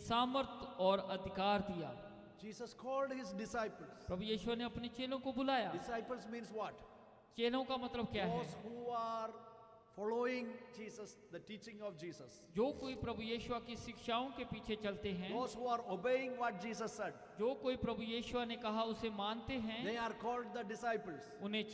सामर्थ और अधिकार दिया। Jesus called his disciples. प्रभु यीशु ने अपने चेलों को बुलाया। Disciples means what? चेलों का मतलब क्या है? Those who are following Jesus, the teaching of Jesus, जो कोई प्रभु यीशु की शिक्षाओं के पीछे चलते हैं, those who are obeying what Jesus said, जो कोई प्रभु यीशु ने कहा उसे मानते हैं, they are called the disciples. उन्हें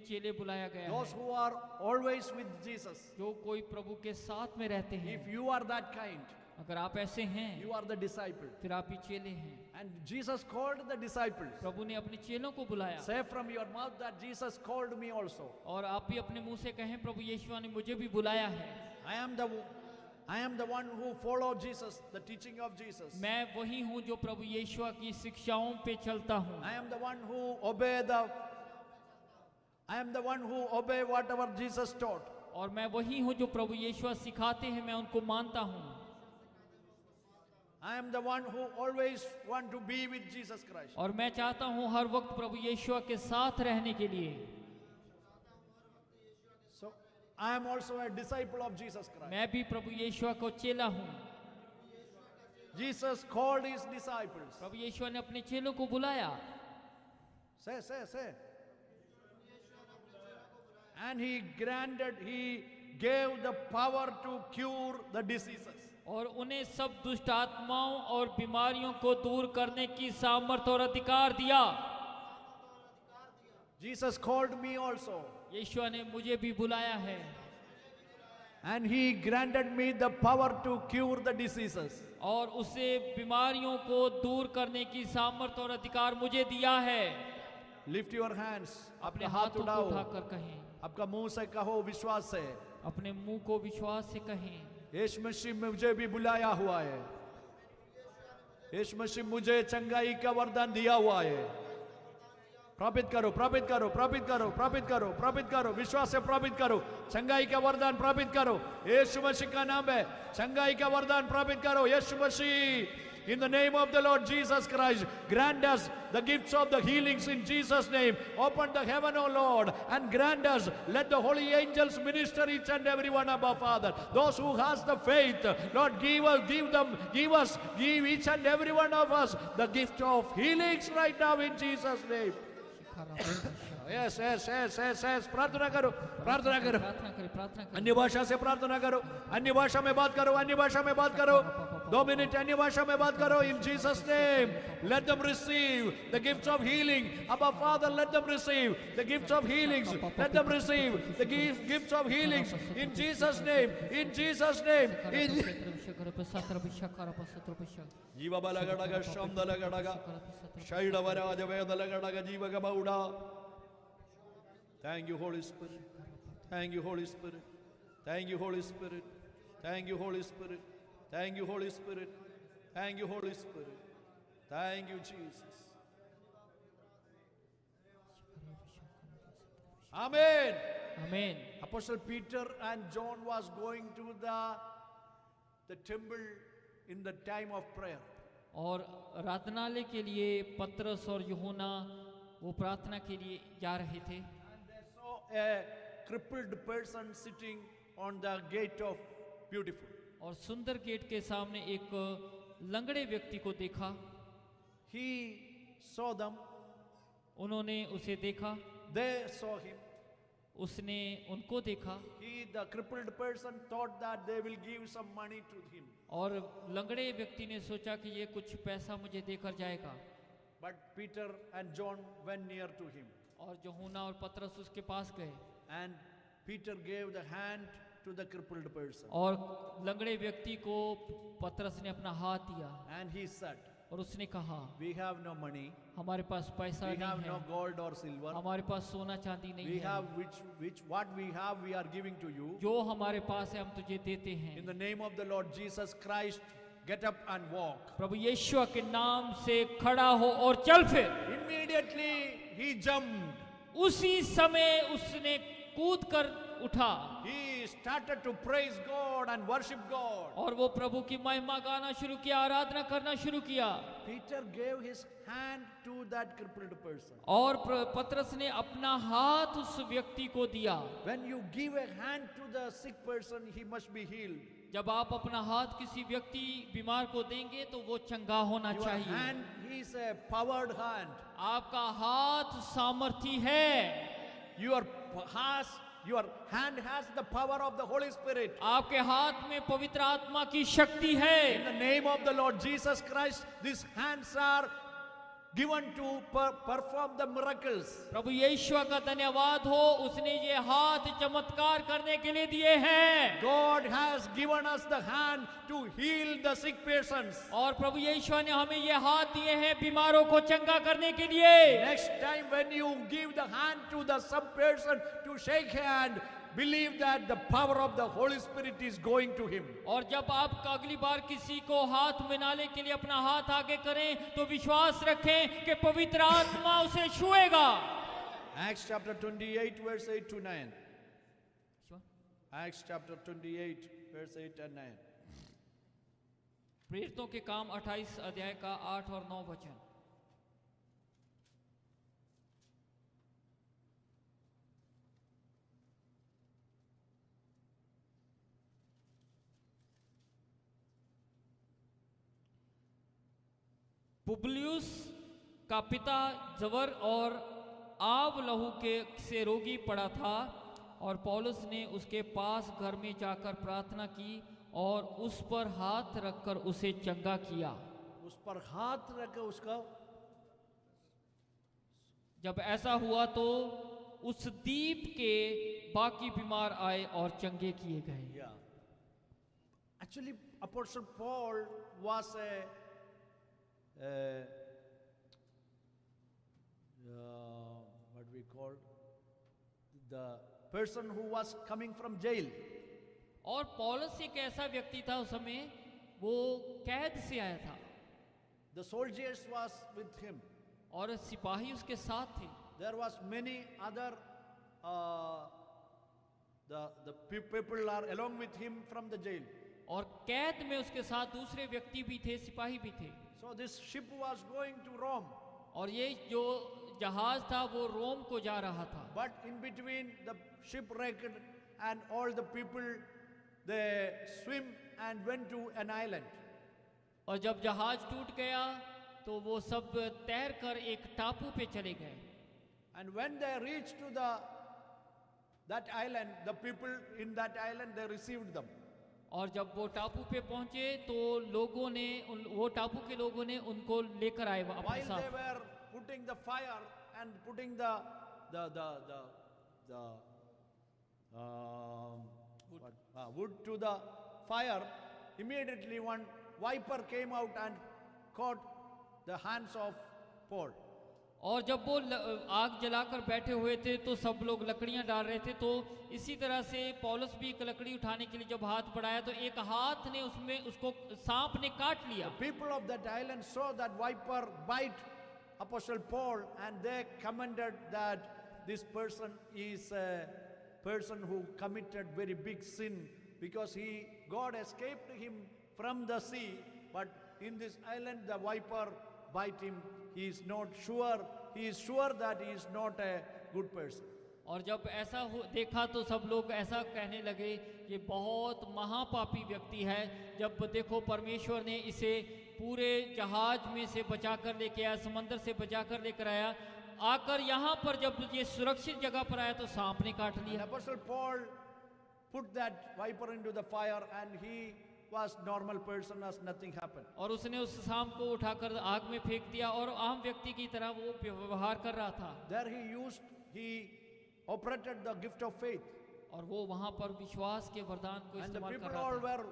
चेले बुलाया गया Those है। who are always with Jesus. जो कोई प्रभु के साथ में रहते हैं, If you are that kind, अगर आप ऐसे हैं, you are the disciple. फिर आप ही चेले हैं। And Jesus called the disciples. प्रभु ने अपने चेलों को बुलाया। Say from your mouth that Jesus called me also. और आप भी अपने मुंह से कहें, प्रभु यीशु ने मुझे भी बुलाया है। I am the one who followed Jesus, the teaching of Jesus. मैं वही हूँ जो प्रभु यीशु की शिक्षाओं पे चलता हूँ। I am the one who obey whatever Jesus taught. और मैं वही हूँ जो प्रभु यीशु सिखाते हैं, मैं उनको मानता हूँ। I am the one who always want to be with Jesus Christ. और मैं चाहता हूँ हर वक्त प्रभु यीशु के साथ रहने के लिए। So I am also a disciple of Jesus Christ. मैं भी प्रभु यीशु को चेला हूँ। Jesus called his disciples. प्रभु यीशु ने अपने चेलों को बुलाया। Say. And he gave the power to cure the diseases. और उन्हें सब दुष्ट आत्माओं और बीमारियों को दूर करने की सामर्थ्य और अधिकार दिया। Jesus called me also. यीशु ने मुझे भी बुलाया है। And he granted me the power to cure the diseases. और उसे बीमारियों को दूर करने की सामर्थ्य और अधिकार मुझे दिया है। Lift your hands. अपने अपने हाथ हाथों को उठाओ। उठाकर कहें, आपका मुंह से कहो विश्वास से, अपने मुंह को विश्वास से कहें, यीशु मसीह मुझे भी बुलाया हुआ है। यीशु मसीह मुझे चंगाई का वरदान दिया हुआ है। प्राप्त करो, विश्वास से प्राप्त करो, चंगाई का वरदान प्राप्त करो। यीशु मसीह का नाम है, चंगाई का वरदान प्राप्त करो। यीशु मसीह, in the name of the Lord Jesus Christ, grant us the gifts of the healings in Jesus' name. Open the heaven, O Lord, and grant us. Let the holy angels minister each and every one of our Father. Those who has the faith, Lord, give each and every one of us the gift of healings right now in Jesus' name. Yes. प्रार्थना करो। अन्य भाषा से प्रार्थना करो, अन्य भाषा में बात करो, 2 मिनट अन्य भाषा में बात करो। In Jesus' name, let them receive the gifts of healing. Abba Father, let them receive the gifts of healings. Let them receive the gifts of healings. In Jesus' name. जीवा बलगड़गा शब्दलगड़गा शैडवराजवेदलगड़गा जीवग बौड़ा। Thank you, Holy Spirit. Thank you, Holy Spirit. Thank you, Holy Spirit. Thank you, Holy Spirit. Thank you, Holy Spirit. Thank you, Holy Spirit. Thank you, Jesus. Amen. आमीन। Apostle Peter and John was going to the temple in the time of prayer. और आराधनालय के लिए पतरस और यूहन्ना वो प्रार्थना के लिए जा रहे थे। And they saw a crippled person sitting on the gate of Beautiful. और सुंदर गेट के सामने एक लंगड़े व्यक्ति को देखा। He saw them. उन्होंने उसे देखा। They saw him. उसने उनको देखा। The crippled person thought that they will give some money to him. और लंगड़े व्यक्ति ने सोचा कि ये कुछ पैसा मुझे देकर जाएगा। But Peter and John went near to him. और यूहन्ना और पतरस उसके पास गए। And Peter gave the hand to the crippled person. और लंगड़े व्यक्ति को पतरस ने अपना हाथ दिया। And he said, और उसने कहा, we have no money. हमारे पास पैसा We नहीं have है। no gold or silver. हमारे पास सोना चांदी नहीं We है। have what we have we are giving to you. जो हमारे पास है हम तुझे देते हैं। In the name of the Lord Jesus Christ, get up and walk. प्रभु यीशु के नाम से खड़ा हो और चल फिर। Immediately he jumped. उसी समय उसने कूद कर उठा। He started to praise God and worship God. और वो प्रभु की महिमा गाना शुरू किया, आराधना करना शुरू किया। Peter gave his hand to that crippled person. और पतरस ने अपना हाथ उस व्यक्ति को दिया। When you give a hand to the sick person, he must be healed. जब आप अपना हाथ किसी व्यक्ति बीमार को देंगे तो वो चंगा होना Your चाहिए। hand is a powered hand. आपका हाथ सामर्थी है। Your your hand has the power of the Holy Spirit. आपके हाथ में पवित्र आत्मा की शक्ति है। In the name of the Lord Jesus Christ, these hands are given to perform the miracles. प्रभु यीशु का धन्यवाद हो, उसने ये हाथ चमत्कार करने के लिए दिए हैं। God has given us the hand to heal the sick persons. और प्रभु यीशु ने हमें ये हाथ दिए हैं बीमारों को चंगा करने के लिए। Next time when you give the hand to the some person to shake hand, believe that the power of the Holy Spirit is going to him. और जब आप अगली बार किसी को हाथ मिलाने के लिए अपना हाथ आगे करें तो विश्वास रखें कि पवित्र आत्मा उसे छुएगा। Acts chapter 28 verse 8 to 9. Acts chapter 28 verse 8 and 9. प्रेरितों के काम 28 अध्याय का 8 और 9 वचन। पुबलियुस का पिता जबर और आव लहू के से रोगी पड़ा था और पौलुस ने उसके पास घर में जाकर प्रार्थना की और उस पर हाथ रखकर उसे चंगा किया। उस पर हाथ रखकर उसका जब ऐसा हुआ तो उस द्वीप के बाकी बीमार आए और चंगे किए गए। Yeah. Actually, Apostle Paul was what we call the person who was coming from jail. और पौलुस एक ऐसा व्यक्ति था उस समय, वो कैद से आया था The soldiers was with him. और सिपाही उसके साथ थे। There was many other the people are along with him from the jail. और कैद में उसके साथ दूसरे व्यक्ति भी थे, सिपाही भी थे। So this ship was going to Rome. और ये जो जहाज था वो रोम को जा रहा था। But in between the shipwreck and all the people, they swim and went to an island. और जब जहाज टूट गया तो वो सब तैर कर एक टापू पे चले गए। And when they reached to that island, the people in that island, they received them. और जब वो टापू पे पहुंचे तो लोगों ने वो टापू के लोगों ने उनको लेकर आए अपने While साथ। they were putting the fire and putting wood to the fire, immediately one viper came out and caught the hands of Paul. और जब वो आग जलाकर बैठे हुए थे तो सब लोग लकड़ियां डाल रहे थे, तो इसी तरह से पौलुस भी एक लकड़ी उठाने के लिए जब हाथ बढ़ाया तो एक हाथ ने उसमें उसको सांप ने काट लिया। The people of that island saw that viper bite Apostle Paul, and they commented that this person is a person who committed very big sin because God escaped him from the sea, but in this island the viper bite him. He is sure that he is not a good person. और जब ऐसा देखा तो सब लोग ऐसा कहने लगे ये बहुत महापापी व्यक्ति है। जब देखो परमेश्वर ने इसे पूरे जहाज में से बचाकर लेके आया, समंदर से बचाकर लेकर आया, आकर यहाँ पर जब ये सुरक्षित जगह पर आया तो सांप ने काट लिया। Apostle Paul put that viper into the fire and he was normal person as nothing happened. और उसने उस सांप को उठाकर आग में फेंक दिया और आम व्यक्ति की तरह वो व्यवहार कर रहा था। There he operated the gift of faith. और वो वहाँ पर विश्वास के वरदान को And the इस्तेमाल कर people रहा all था। were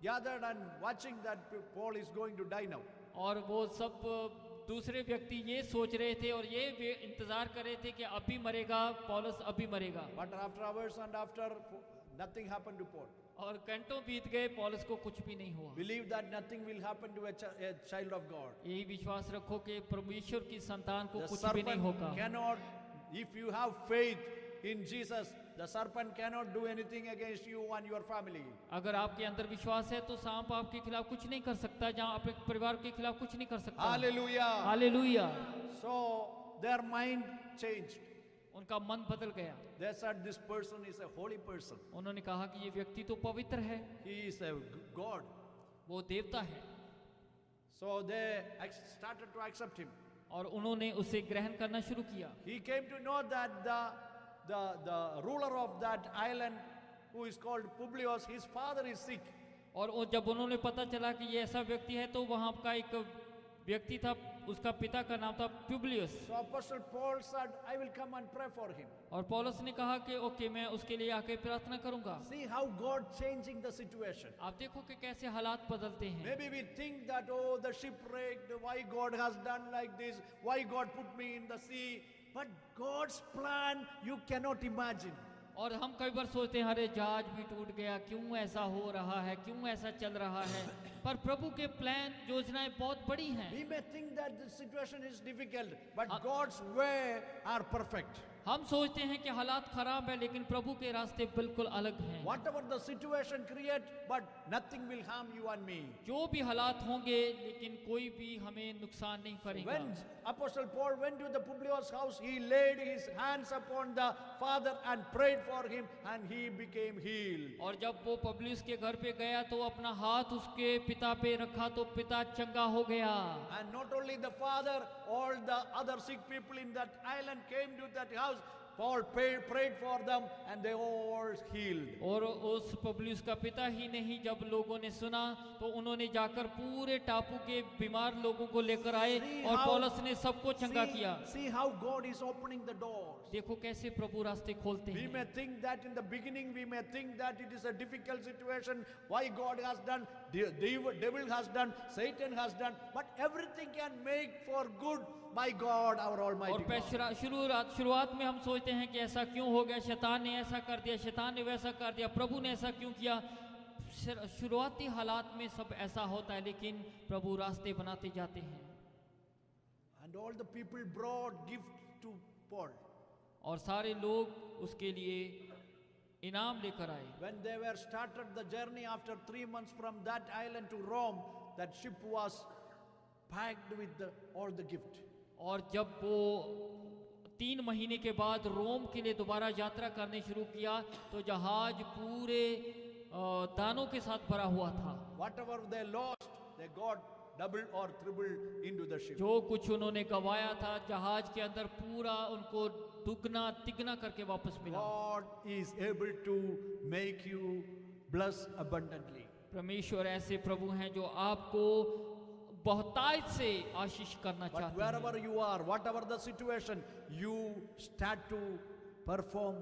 gathered and watching that Paul is going to die now. और वो सब दूसरे व्यक्ति ये सोच रहे थे और ये इंतजार कर रहे थे कि अभी मरेगा पौलुस, अभी मरेगा। But after hours and after, nothing happened to Paul. और घंटों बीत गए, पौलुस को कुछ भी नहीं हुआ। Believe that nothing will happen to a child of God. यही विश्वास रखो कि परमेश्वर की संतान को The कुछ भी नहीं serpent होगा। cannot, if you have faith in Jesus, the serpent cannot do anything against you and your family. अगर आपके अंदर विश्वास है तो सांप आपके खिलाफ कुछ नहीं कर सकता, जहाँ आपके परिवार के खिलाफ कुछ नहीं कर सकता। Hallelujah. Hallelujah. So their mind changed. उनका मन बदल गया। They said this person is a holy person. उन्होंने कहा कि ये व्यक्ति तो पवित्र है, He is a God. वो देवता है। So they started to accept him. और उन्होंने उसे ग्रहण करना शुरू किया। He came to know that the the ruler of that island, who is called Publius, his father is sick. और जब उन्होंने पता चला कि ये ऐसा व्यक्ति है तो वहाँ का एक व्यक्ति था, उसका पिता का नाम था प्यूब्लियस। So Apostle Paul said, I will come and pray for him. और पौलुस ने कहा कि ओके, मैं उसके लिए आके प्रार्थना करूंगा। See how God changing the situation. आप देखो कि कैसे हालात बदलते हैं। Maybe we think that, oh, the shipwreck, why God has done like this, why God put me in the sea. But God's plan you cannot imagine. और हम कई बार सोचते हैं अरे जहाज भी टूट गया, क्यों ऐसा हो रहा है, क्यों ऐसा चल रहा है। पर प्रभु के प्लान योजनाएं बहुत बड़ी हैं। We may think that the situation is difficult, but God's way are perfect. हम सोचते हैं कि हालात खराब है, लेकिन प्रभु के रास्ते बिल्कुल अलग हैं। Whatever the situation create, but nothing will harm you and me. जो भी हालात होंगे, लेकिन कोई भी हमें नुकसान नहीं करेगा। When Apostle Paul went to the Publius house, he laid his hands upon the father and prayed for him, and he became healed. और जब वो पब्लिस के घर पे गया तो अपना हाथ उसके पिता पे रखा तो पिता चंगा हो गया। And not only the father, all the other sick people in that island came to that house. Paul prayed for them and they all healed. और उस पब्लिस का पिता ही नहीं, जब लोगों ने सुना तो उन्होंने जाकर पूरे टापू के बीमार लोगों को लेकर आए और पौलुस ने सबको चंगा किया। See how God is opening the doors. देखो कैसे प्रभु रास्ते खोलते We हैं। may think that in the beginning, we may think that it is a difficult situation, why God has done, the devil has done, Satan has done, but everything can make for good by God, our Almighty और God. शुरुआत में हम सोचते हैं कि ऐसा क्यों हो गया, शैतान ने ऐसा कर दिया, शैतान ने वैसा कर दिया, प्रभु ने ऐसा क्यों किया। शुरुआती हालात में सब ऐसा होता है, लेकिन प्रभु रास्ते बनाते जाते हैं। And all the people brought gift to Paul. और सारे लोग उसके लिए इनाम लेकर आए। When they were started the journey after 3 months from that island to Rome, that ship was packed with all the gift. और जब वो 3 महीने के बाद रोम के लिए दोबारा यात्रा करने शुरू किया तो जहाज पूरे दानों के साथ भरा हुआ था। Whatever they lost, they got double or triple into the ship. जो कुछ उन्होंने गवाया था जहाज के अंदर पूरा उनको दुगना तिगना करके वापस मिला। God is able to make you bless abundantly. परमेश्वर ऐसे प्रभु हैं जो आपको बहुतायत से आशीष करना But चाहते हैं। wherever you are, whatever the situation, you start to perform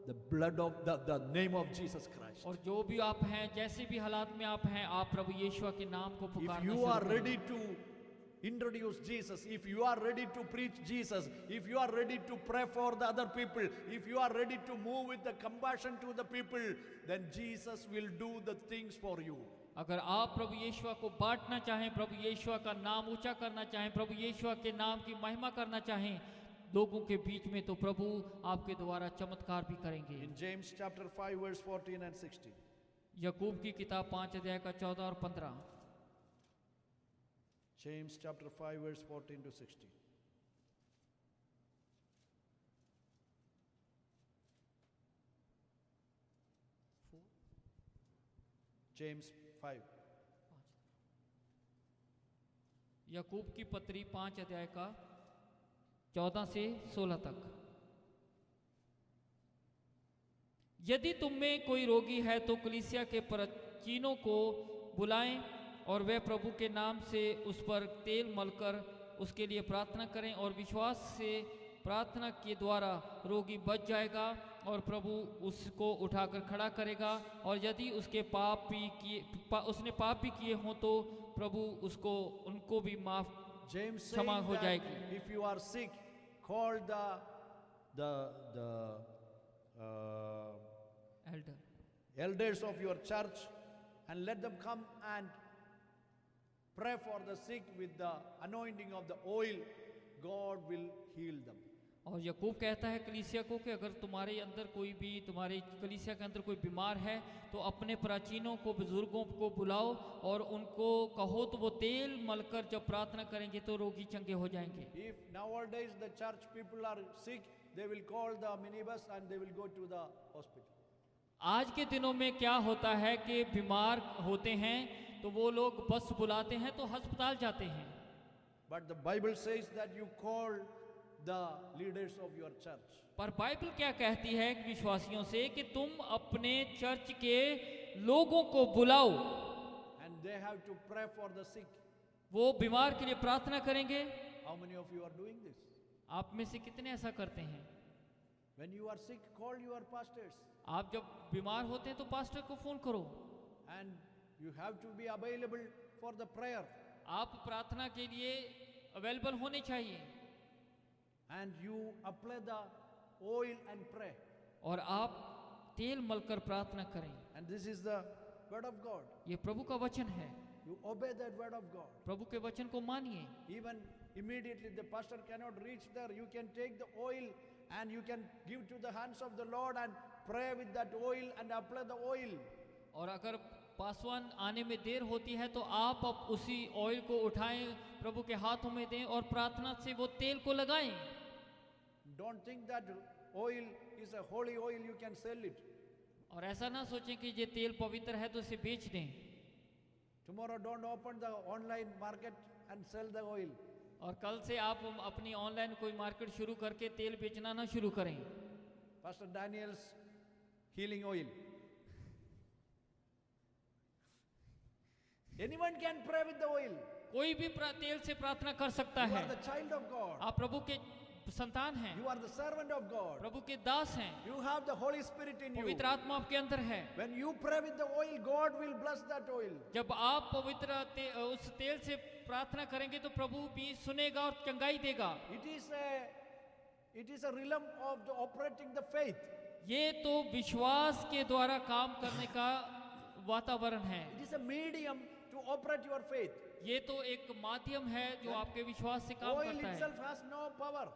the blood of the name of Jesus Christ. और जो भी आप हैं, जैसे भी हालात में आप हैं, आप प्रभु यीशु के नाम को If पुकारना you शुरू are करें। ready to introduce Jesus, if you are ready to preach Jesus, if you are ready to pray for the other people, if you are ready to move with the compassion to the people, then Jesus will do the things for you. अगर आप प्रभु यीशु को बांटना चाहें, प्रभु यीशु का नाम ऊंचा करना चाहें, प्रभु यीशु के नाम की महिमा करना चाहें लोगों के बीच में, तो प्रभु आपके द्वारा चमत्कार भी करेंगे। In James chapter 5 verse 14 and 16. याकूब की किताब 5 अध्याय का 14 और 15। James chapter 5 verse 14 to 16. James 5. याकूब की पत्री 5 अध्याय का 14 से 16 तक। यदि तुम में कोई रोगी है तो कलीसिया के प्राचीनों को बुलाएं और वे प्रभु के नाम से उस पर तेल मलकर उसके लिए प्रार्थना करें, और विश्वास से प्रार्थना के द्वारा रोगी बच जाएगा और प्रभु उसको उठाकर खड़ा करेगा। और यदि उसने पाप भी किए हों तो प्रभु उसको उनको भी माफ James says क्षमा हो that जाएगी। if you are sick, call the elders of your church and let them come and pray for the sick with the anointing of the oil. God will heal them. और याकूब कहता है कलीसिया को कि अगर तुम्हारे अंदर कोई भी, तुम्हारे कलीसिया के अंदर कोई बीमार है तो अपने प्राचीनों को, बुजुर्गों को बुलाओ और उनको कहो तो वो तेल मलकर जब प्रार्थना करेंगे तो रोगी चंगे हो जाएंगे। If nowadays the church people are sick, they will call the minibus and they will go to the hospital. आज के दिनों में क्या होता है कि बीमार होते हैं तो वो लोग बस बुलाते हैं तो अस्पताल जाते हैं। But the Bible says that you call the leaders of your church. पर बाइबल क्या कहती है विश्वासियों से कि तुम अपने चर्च के लोगों को बुलाओ, And they have to pray for the sick. वो बीमार के लिए प्रार्थना करेंगे। How many of you are doing this? आप में से कितने ऐसा करते हैं? When you are sick, call your pastors. आप जब बीमार होते हैं तो पास्टर को फोन करो, And you have to be available for the prayer. आप प्रार्थना के लिए अवेलेबल होने चाहिए, And you apply the oil and pray. और आप तेल मलकर प्रार्थना करें। And this is the word of God. ये प्रभु का वचन है, You obey that word of God. प्रभु के वचन को मानिए। Even immediately the pastor cannot reach there. You can take the oil and you can give to the hands of the Lord and pray with that oil and apply the oil. और अगर पासवान आने में देर होती है तो आप अब उसी ऑयल को उठाएं, प्रभु के हाथों में दें और प्रार्थना से वो तेल को लगाएं। Don't think that oil is a holy oil, you can sell it. और ऐसा ना सोचें कि ये तेल पवित्र है तो इसे बेच दें। Tomorrow don't open the online market and sell the oil. और कल से आप अपनी ऑनलाइन कोई मार्केट शुरू करके तेल बेचना ना शुरू करें। Pastor Daniel's healing oil. Anyone can pray with the oil. कोई भी तेल से प्रार्थना कर सकता You है। are the child of God. आप प्रभु के संतान हैं, You are the servant of God. प्रभु के दास हैं, You have the Holy Spirit in you. पवित्र आत्मा आपके अंदर है। When you pray with the oil, God will bless that oil. जब आप पवित्र उस तेल से प्रार्थना करेंगे तो प्रभु भी सुनेगा और चंगाई देगा। It is a realm of the operating the faith. ये तो विश्वास के द्वारा काम करने का वातावरण है। It is a medium to operate your faith. ये तो एक माध्यम है जो आपके विश्वास से काम Oil करता है। itself has no power.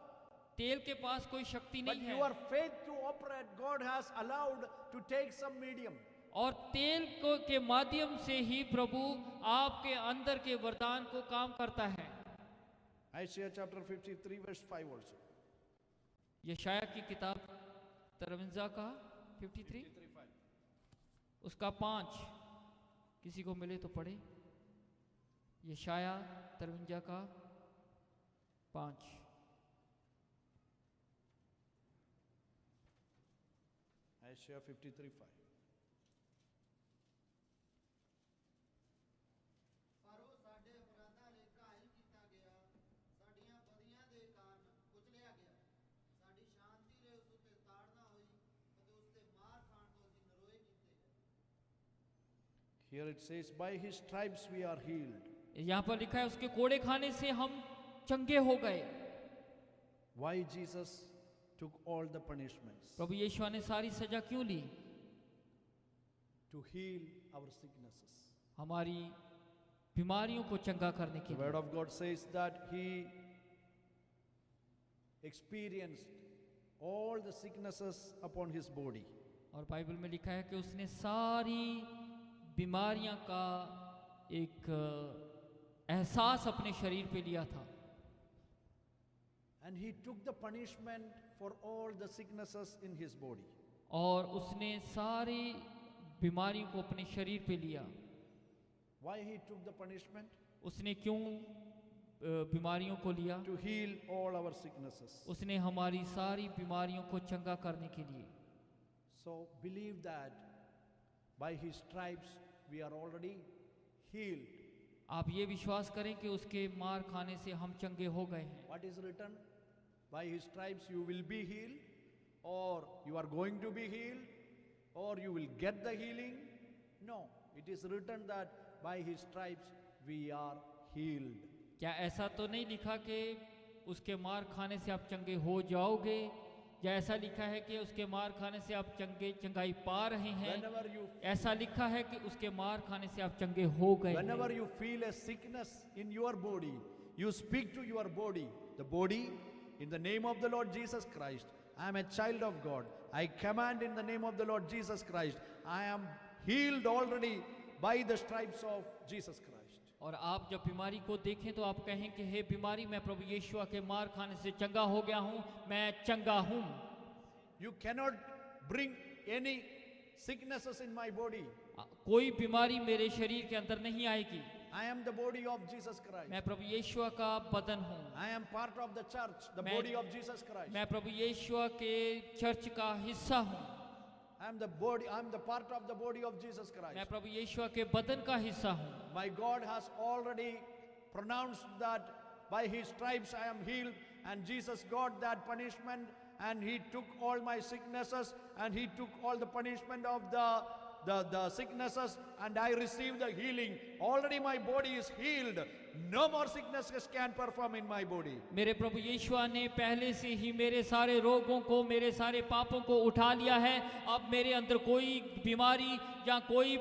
तेल के पास कोई शक्ति But नहीं है, your faith to operate, God has allowed to take some medium. और तेल को के माध्यम से ही प्रभु आपके अंदर के वरदान को काम करता है। Isaiah chapter 53 verse 5 also. यशाया की किताब 53 का 53 उसका 5 किसी को मिले तो पढ़े। यशाया 53 का 5। Isaiah 53 5. ਪਰ ਉਹ ਸਾਡੇ ਅਪਰਾਧਾਂ ਲਈ ਘਾਇਲ ਕੀਤਾ ਗਿਆ, ਸਾਡੀਆਂ ਬਦੀਆਂ ਦੇ ਕਾਰਨ ਕੁਚਲਿਆ ਗਿਆ। ਸਾਡੀ ਸ਼ਾਂਤੀ ਲਈ ਉਸ ਉੱਤੇ ਤਾੜਨਾ ਹੋਈ ਅਤੇ ਉਸ ਤੇ ਮਾਰ ਖਾਣ ਤੋਂ ਅਸੀਂ ਨਰੋਏ ਕੀਤੇ ਗਏ। Here it says, by his stripes we are healed. यहाँ पर लिखा है उसके कोड़े खाने से हम चंगे हो गए। Why Jesus took all the punishments? प्रभु यीशु ने सारी सजा क्यों ली? To heal our sicknesses. हमारी बीमारियों को चंगा करने के The लिए। word of God says that he experienced all the sicknesses upon his body. और बाइबल में लिखा है कि उसने सारी बीमारियां का एक एहसास अपने शरीर पे लिया था, And he took the punishment for all the sicknesses in his body. और उसने सारी बीमारियों को अपने शरीर पे लिया। Why he took the punishment? उसने क्यों बीमारियों को लिया? To heal all our sicknesses. उसने हमारी सारी बीमारियों को चंगा करने के लिए। So believe that by his stripes we are already healed. आप ये विश्वास करें कि उसके मार खाने से हम चंगे हो गए हैं। What is written? By his stripes you will be healed, or you are going to be healed, or you will get the healing. No, it is written that by his stripes we are healed. क्या ऐसा तो नहीं लिखा कि उसके मार खाने से आप चंगे हो जाओगे, या ऐसा लिखा है कि उसके मार खाने से आप चंगाई पा रहे हैं? Whenever you ऐसा लिखा है कि उसके मार खाने से आप चंगे हो गए हैं। Whenever you feel a sickness in your body, you speak to your body. The body, in the name of the Lord Jesus Christ, I am a child of God. I command in the name of the Lord Jesus Christ, I am healed already by the stripes of Jesus Christ. और आप जब बीमारी को देखें तो आप कहें कि हे बीमारी, मैं प्रभु यीशु के मार खाने से चंगा हो गया हूँ, मैं चंगा हूँ। You cannot bring any sicknesses in my body. कोई बीमारी मेरे शरीर के अंदर नहीं आएगी। I am the body of Jesus Christ. मैं प्रभु यीशु का बदन हूँ। I am part of the church, the मैं- body of Jesus Christ. मैं प्रभु यीशु के चर्च का हिस्सा हूँ। I am the body, I am the part of the body of Jesus Christ. मैं प्रभु यीशु के बदन का हिस्सा हूँ। My God has already pronounced that by his stripes I am healed, and Jesus got that punishment, and he took all my sicknesses, and he took all the punishment of the sicknesses, and I received the healing. Already my body is healed. No more sicknesses can perform in my body. मेरे प्रभु यीशु ने पहले से ही मेरे सारे रोगों को, मेरे सारे पापों को उठा लिया है। अब मेरे अंदर कोई बीमारी या कोई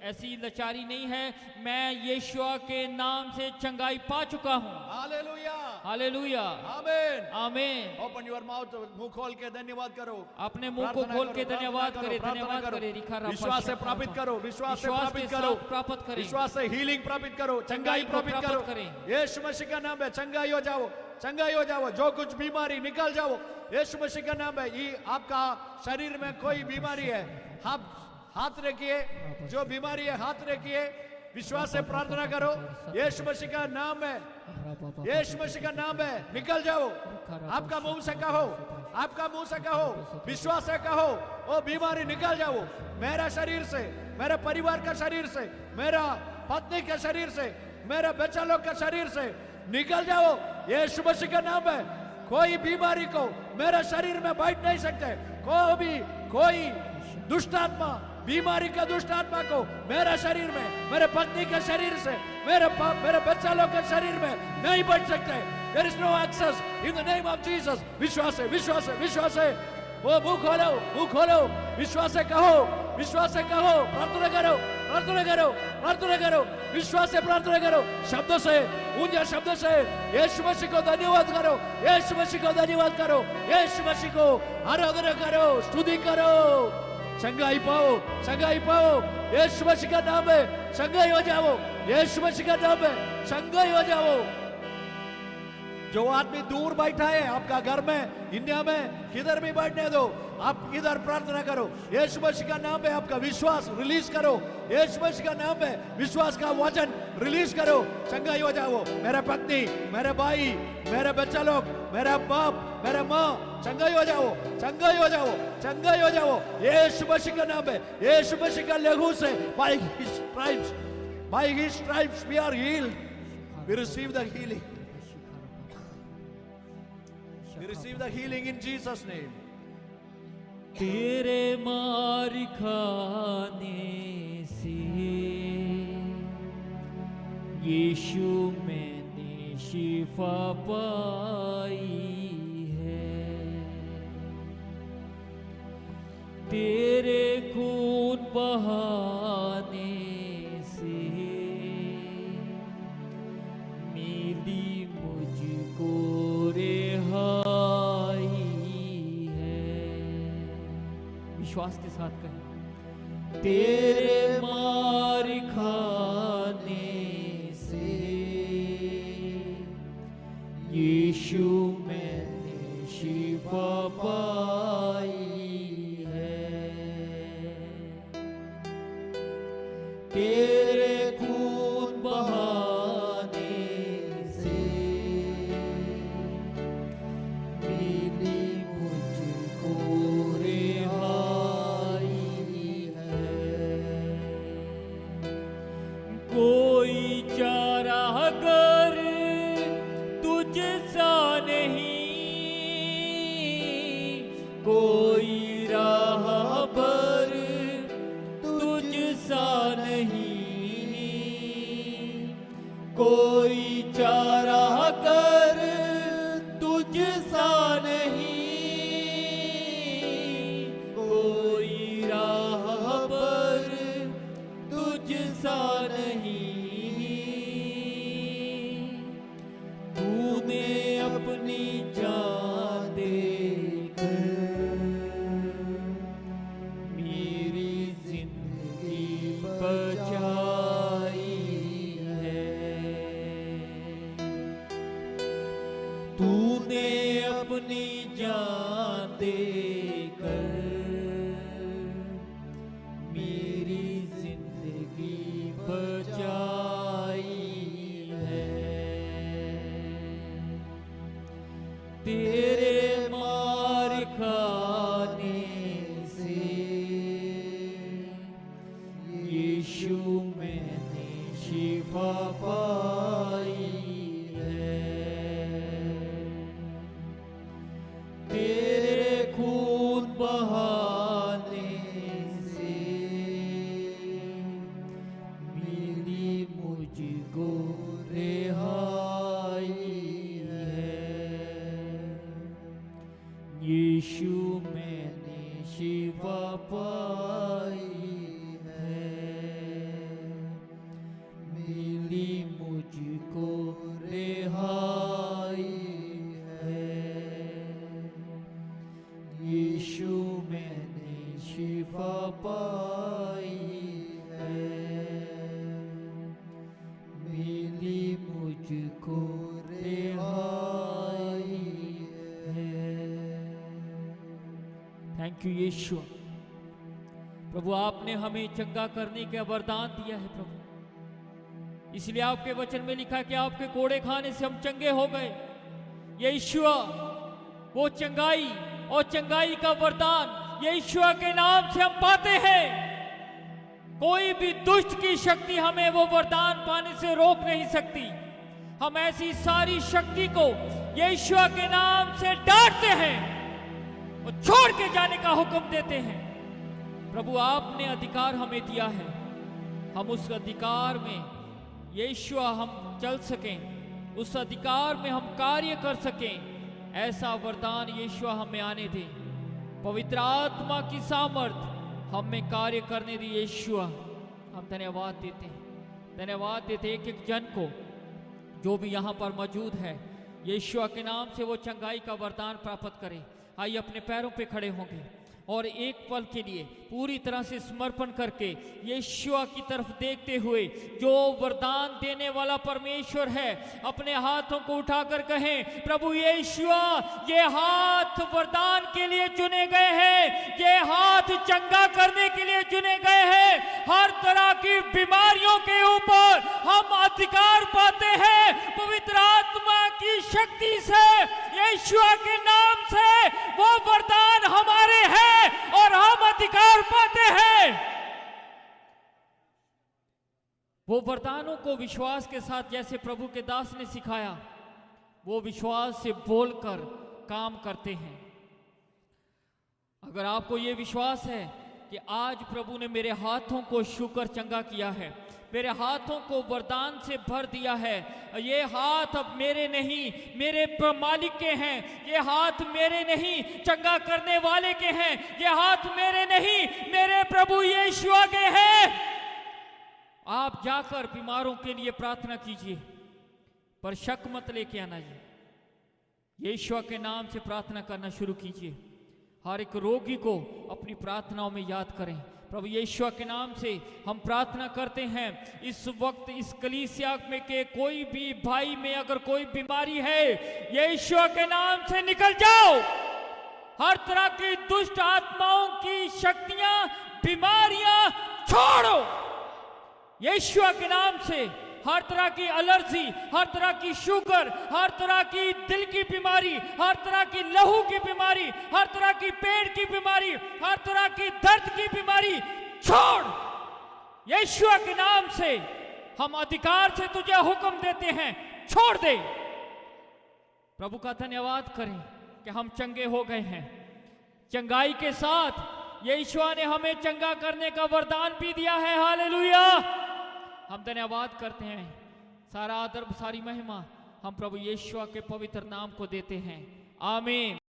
ऐसी लाचारी नहीं है। मैं यीशु के नाम से चंगाई पा चुका हूँ। Hallelujah. Hallelujah, Amen. आमीन। Open your mouth, मुंह खोल के धन्यवाद करो। अपने मुंह को प्रार्थना खोल करो, के धन्यवाद प्रार्थना करे, करो, धन्यवाद प्रार्थना करे। करो। रिखा रापा विश्वास से शाखा प्राप्त रापा। करो, विश्वास से विश्वास प्राप्त के करो, साथ प्राप्त करें। विश्वास से हीलिंग प्राप्त करो, चंगाई को प्राप्त प्राप्त करो। करें। यीशु मसीह का नाम है, चंगाई हो जाओ, चंगाई हो जाओ। जो कुछ बीमारी निकल जाओ, यीशु मसीह का नाम है। ये आपका शरीर में कोई बीमारी है, आप हाथ रखिए। जो बीमारी है हाथ रखिए, विश्वास से प्रार्थना करो। यीशु मसीह का नाम है, यीशु मसीह का नाम है, निकल जाओ। आपका मुंह से कहो, आपका मुंह से कहो, विश्वास से कहो, ओ बीमारी निकल जाओ मेरा शरीर से, मेरे परिवार का शरीर से, मेरा पत्नी के शरीर से, मेरे बच्चा लोग के शरीर से निकल जाओ। यीशु मसीह का नाम है। कोई बीमारी को मेरे शरीर में बैठ नहीं सकते। कोई दुष्ट आत्मा, बीमारी का दुष्ट आत्मा को मेरे शरीर में, मेरे पत्नी के शरीर से, मेरे बच्चा लोग के शरीर में नहीं बैठ सकते। There is no access in the name of Jesus. विश्वास है, विश्वास है, विश्वास है। वो मुंह खोलो, मुंह खोलो, विश्वास से कहो, विश्वास से कहो, प्रार्थना करो, प्रार्थना करो, प्रार्थना करो, विश्वास से प्रार्थना करो, शब्दों से, ऊंचे शब्दों से यीशु मसीह को धन्यवाद करो, यीशु मसीह को धन्यवाद करो, यीशु मसीह को आराधना करो, स्तुति करो। चंगाई पाओ, चंगाई पाओ, यीशु मसीह का नाम है, चंगाई हो जाओ, यीशु मसीह का नाम है, चंगाई हो जाओ। जो आदमी दूर बैठा है आपका घर में, इंडिया में, किधर भी बैठने दो, आप इधर प्रार्थना करो। यीशु मसीह का नाम है, आपका विश्वास रिलीज करो। यीशु मसीह का नाम है, विश्वास का वचन रिलीज करो, चंगाई हो जाओ। मेरे पत्नी, मेरे भाई, मेरे बच्चा लोग, मेरा बाप, मेरा माँ, चंगाई हो जाओ, चंगाई हो जाओ, चंगाई हो जाओ। यीशु मसीह का नाम है, यीशु मसीह का लहू से, by his stripes we are healed. We receive the healing. We receive the healing in Jesus' name. तेरे मार खाने से यीशु मैंने शिफा पाई है। तेरे खून बहाने से मिली मुझको रिहाई है। विश्वास के साथ कहें, तेरे मार खाने से यीशु मैंने शिफा पाई है। तेरे खून बहाने से मिली मुझको रिहाई है। कोई चारागर तुझसा नहीं, कोई राहबर तुझसा नहीं, कोई चारागर तुझसा नहीं, कोई राहबर तुझसा नहीं। तूने अपनी जान देकर मेरी जिंदगी बचाई है। तूने अपनी जान देकर मेरी जिंदगी बचाई पाई है। तेरे खून बहाने से मिली मुझको रिहाई है। यीशु मैंने शिफा पाई है, मिली मुझको रिहाई है। यीशु मैंने शिफा पाई है, मिली मुझको रिहाई है। थैंक यू यीशु। प्रभु आपने हमें चंगा करने का वरदान दिया है प्रभु, इसलिए आपके वचन में लिखा है कि आपके कोड़े खाने से हम चंगे हो गए। यीशु वो चंगाई और चंगाई का वरदान यीशु के नाम से हम पाते हैं। कोई भी दुष्ट की शक्ति हमें वो वरदान पाने से रोक नहीं सकती। हम ऐसी सारी शक्ति को यीशु के नाम से डांटते हैं और छोड़ के जाने का हुक्म देते हैं। प्रभु आपने अधिकार हमें दिया है, हम उस अधिकार में यीशु हम चल सकें, उस अधिकार में हम कार्य कर सकें। ऐसा वरदान यीशु हमें आने दे। पवित्र आत्मा की सामर्थ हम में कार्य करने दी यीशु। हम धन्यवाद देते हैं, धन्यवाद देते हैं एक एक जन को जो भी यहाँ पर मौजूद है। यीशु के नाम से वो चंगाई का वरदान प्राप्त करे। आइए अपने पैरों पे खड़े होंगे और एक पल के लिए पूरी तरह से समर्पण करके यीशु की तरफ देखते हुए, जो वरदान देने वाला परमेश्वर है, अपने हाथों को उठाकर कहें, प्रभु यीशु ये हाथ वरदान के लिए चुने गए हैं, ये हाथ चंगा करने के लिए चुने गए हैं। हर तरह की बीमारियों के ऊपर हम अधिकार पाते हैं पवित्र आत्मा की शक्ति से। यीशु के नाम से वो वरदान हमारे हैं और हम अधिकार पाते हैं। वो वरदानों को विश्वास के साथ, जैसे प्रभु के दास ने सिखाया, वो विश्वास से बोलकर काम करते हैं। अगर आपको ये विश्वास है कि आज प्रभु ने मेरे हाथों को छूकर चंगा किया है, मेरे हाथों को वरदान से भर दिया है, ये हाथ अब मेरे नहीं मेरे मालिक के हैं, ये हाथ मेरे नहीं चंगा करने वाले के हैं, ये हाथ मेरे नहीं मेरे प्रभु यीशु के हैं। आप जाकर बीमारों के लिए प्रार्थना कीजिए, पर शक मत लेके आना जी। यीशु के नाम से प्रार्थना करना शुरू कीजिए। हर एक रोगी को अपनी प्रार्थनाओं में याद करें। प्रभु यीशु के नाम से हम प्रार्थना करते हैं, इस वक्त इस कलीसिया में के कोई भी भाई में अगर कोई बीमारी है, यीशु के नाम से निकल जाओ। हर तरह की दुष्ट आत्माओं की शक्तियां, बीमारियां छोड़ो यीशु के नाम से। हर तरह की एलर्जी, हर तरह की शुगर, हर तरह की दिल की बीमारी, हर तरह की लहू की बीमारी, हर तरह की पेट की बीमारी, हर तरह की दर्द की बीमारी छोड़। यीशु के नाम से हम अधिकार से तुझे हुक्म देते हैं, छोड़ दे। प्रभु का धन्यवाद करें कि हम चंगे हो गए हैं। चंगाई के साथ यीशु ने हमें चंगा करने का वरदान भी दिया है। हालेलुया। हम धन्यवाद करते हैं। सारा आदर, सारी महिमा हम प्रभु यीशु के पवित्र नाम को देते हैं। आमीन।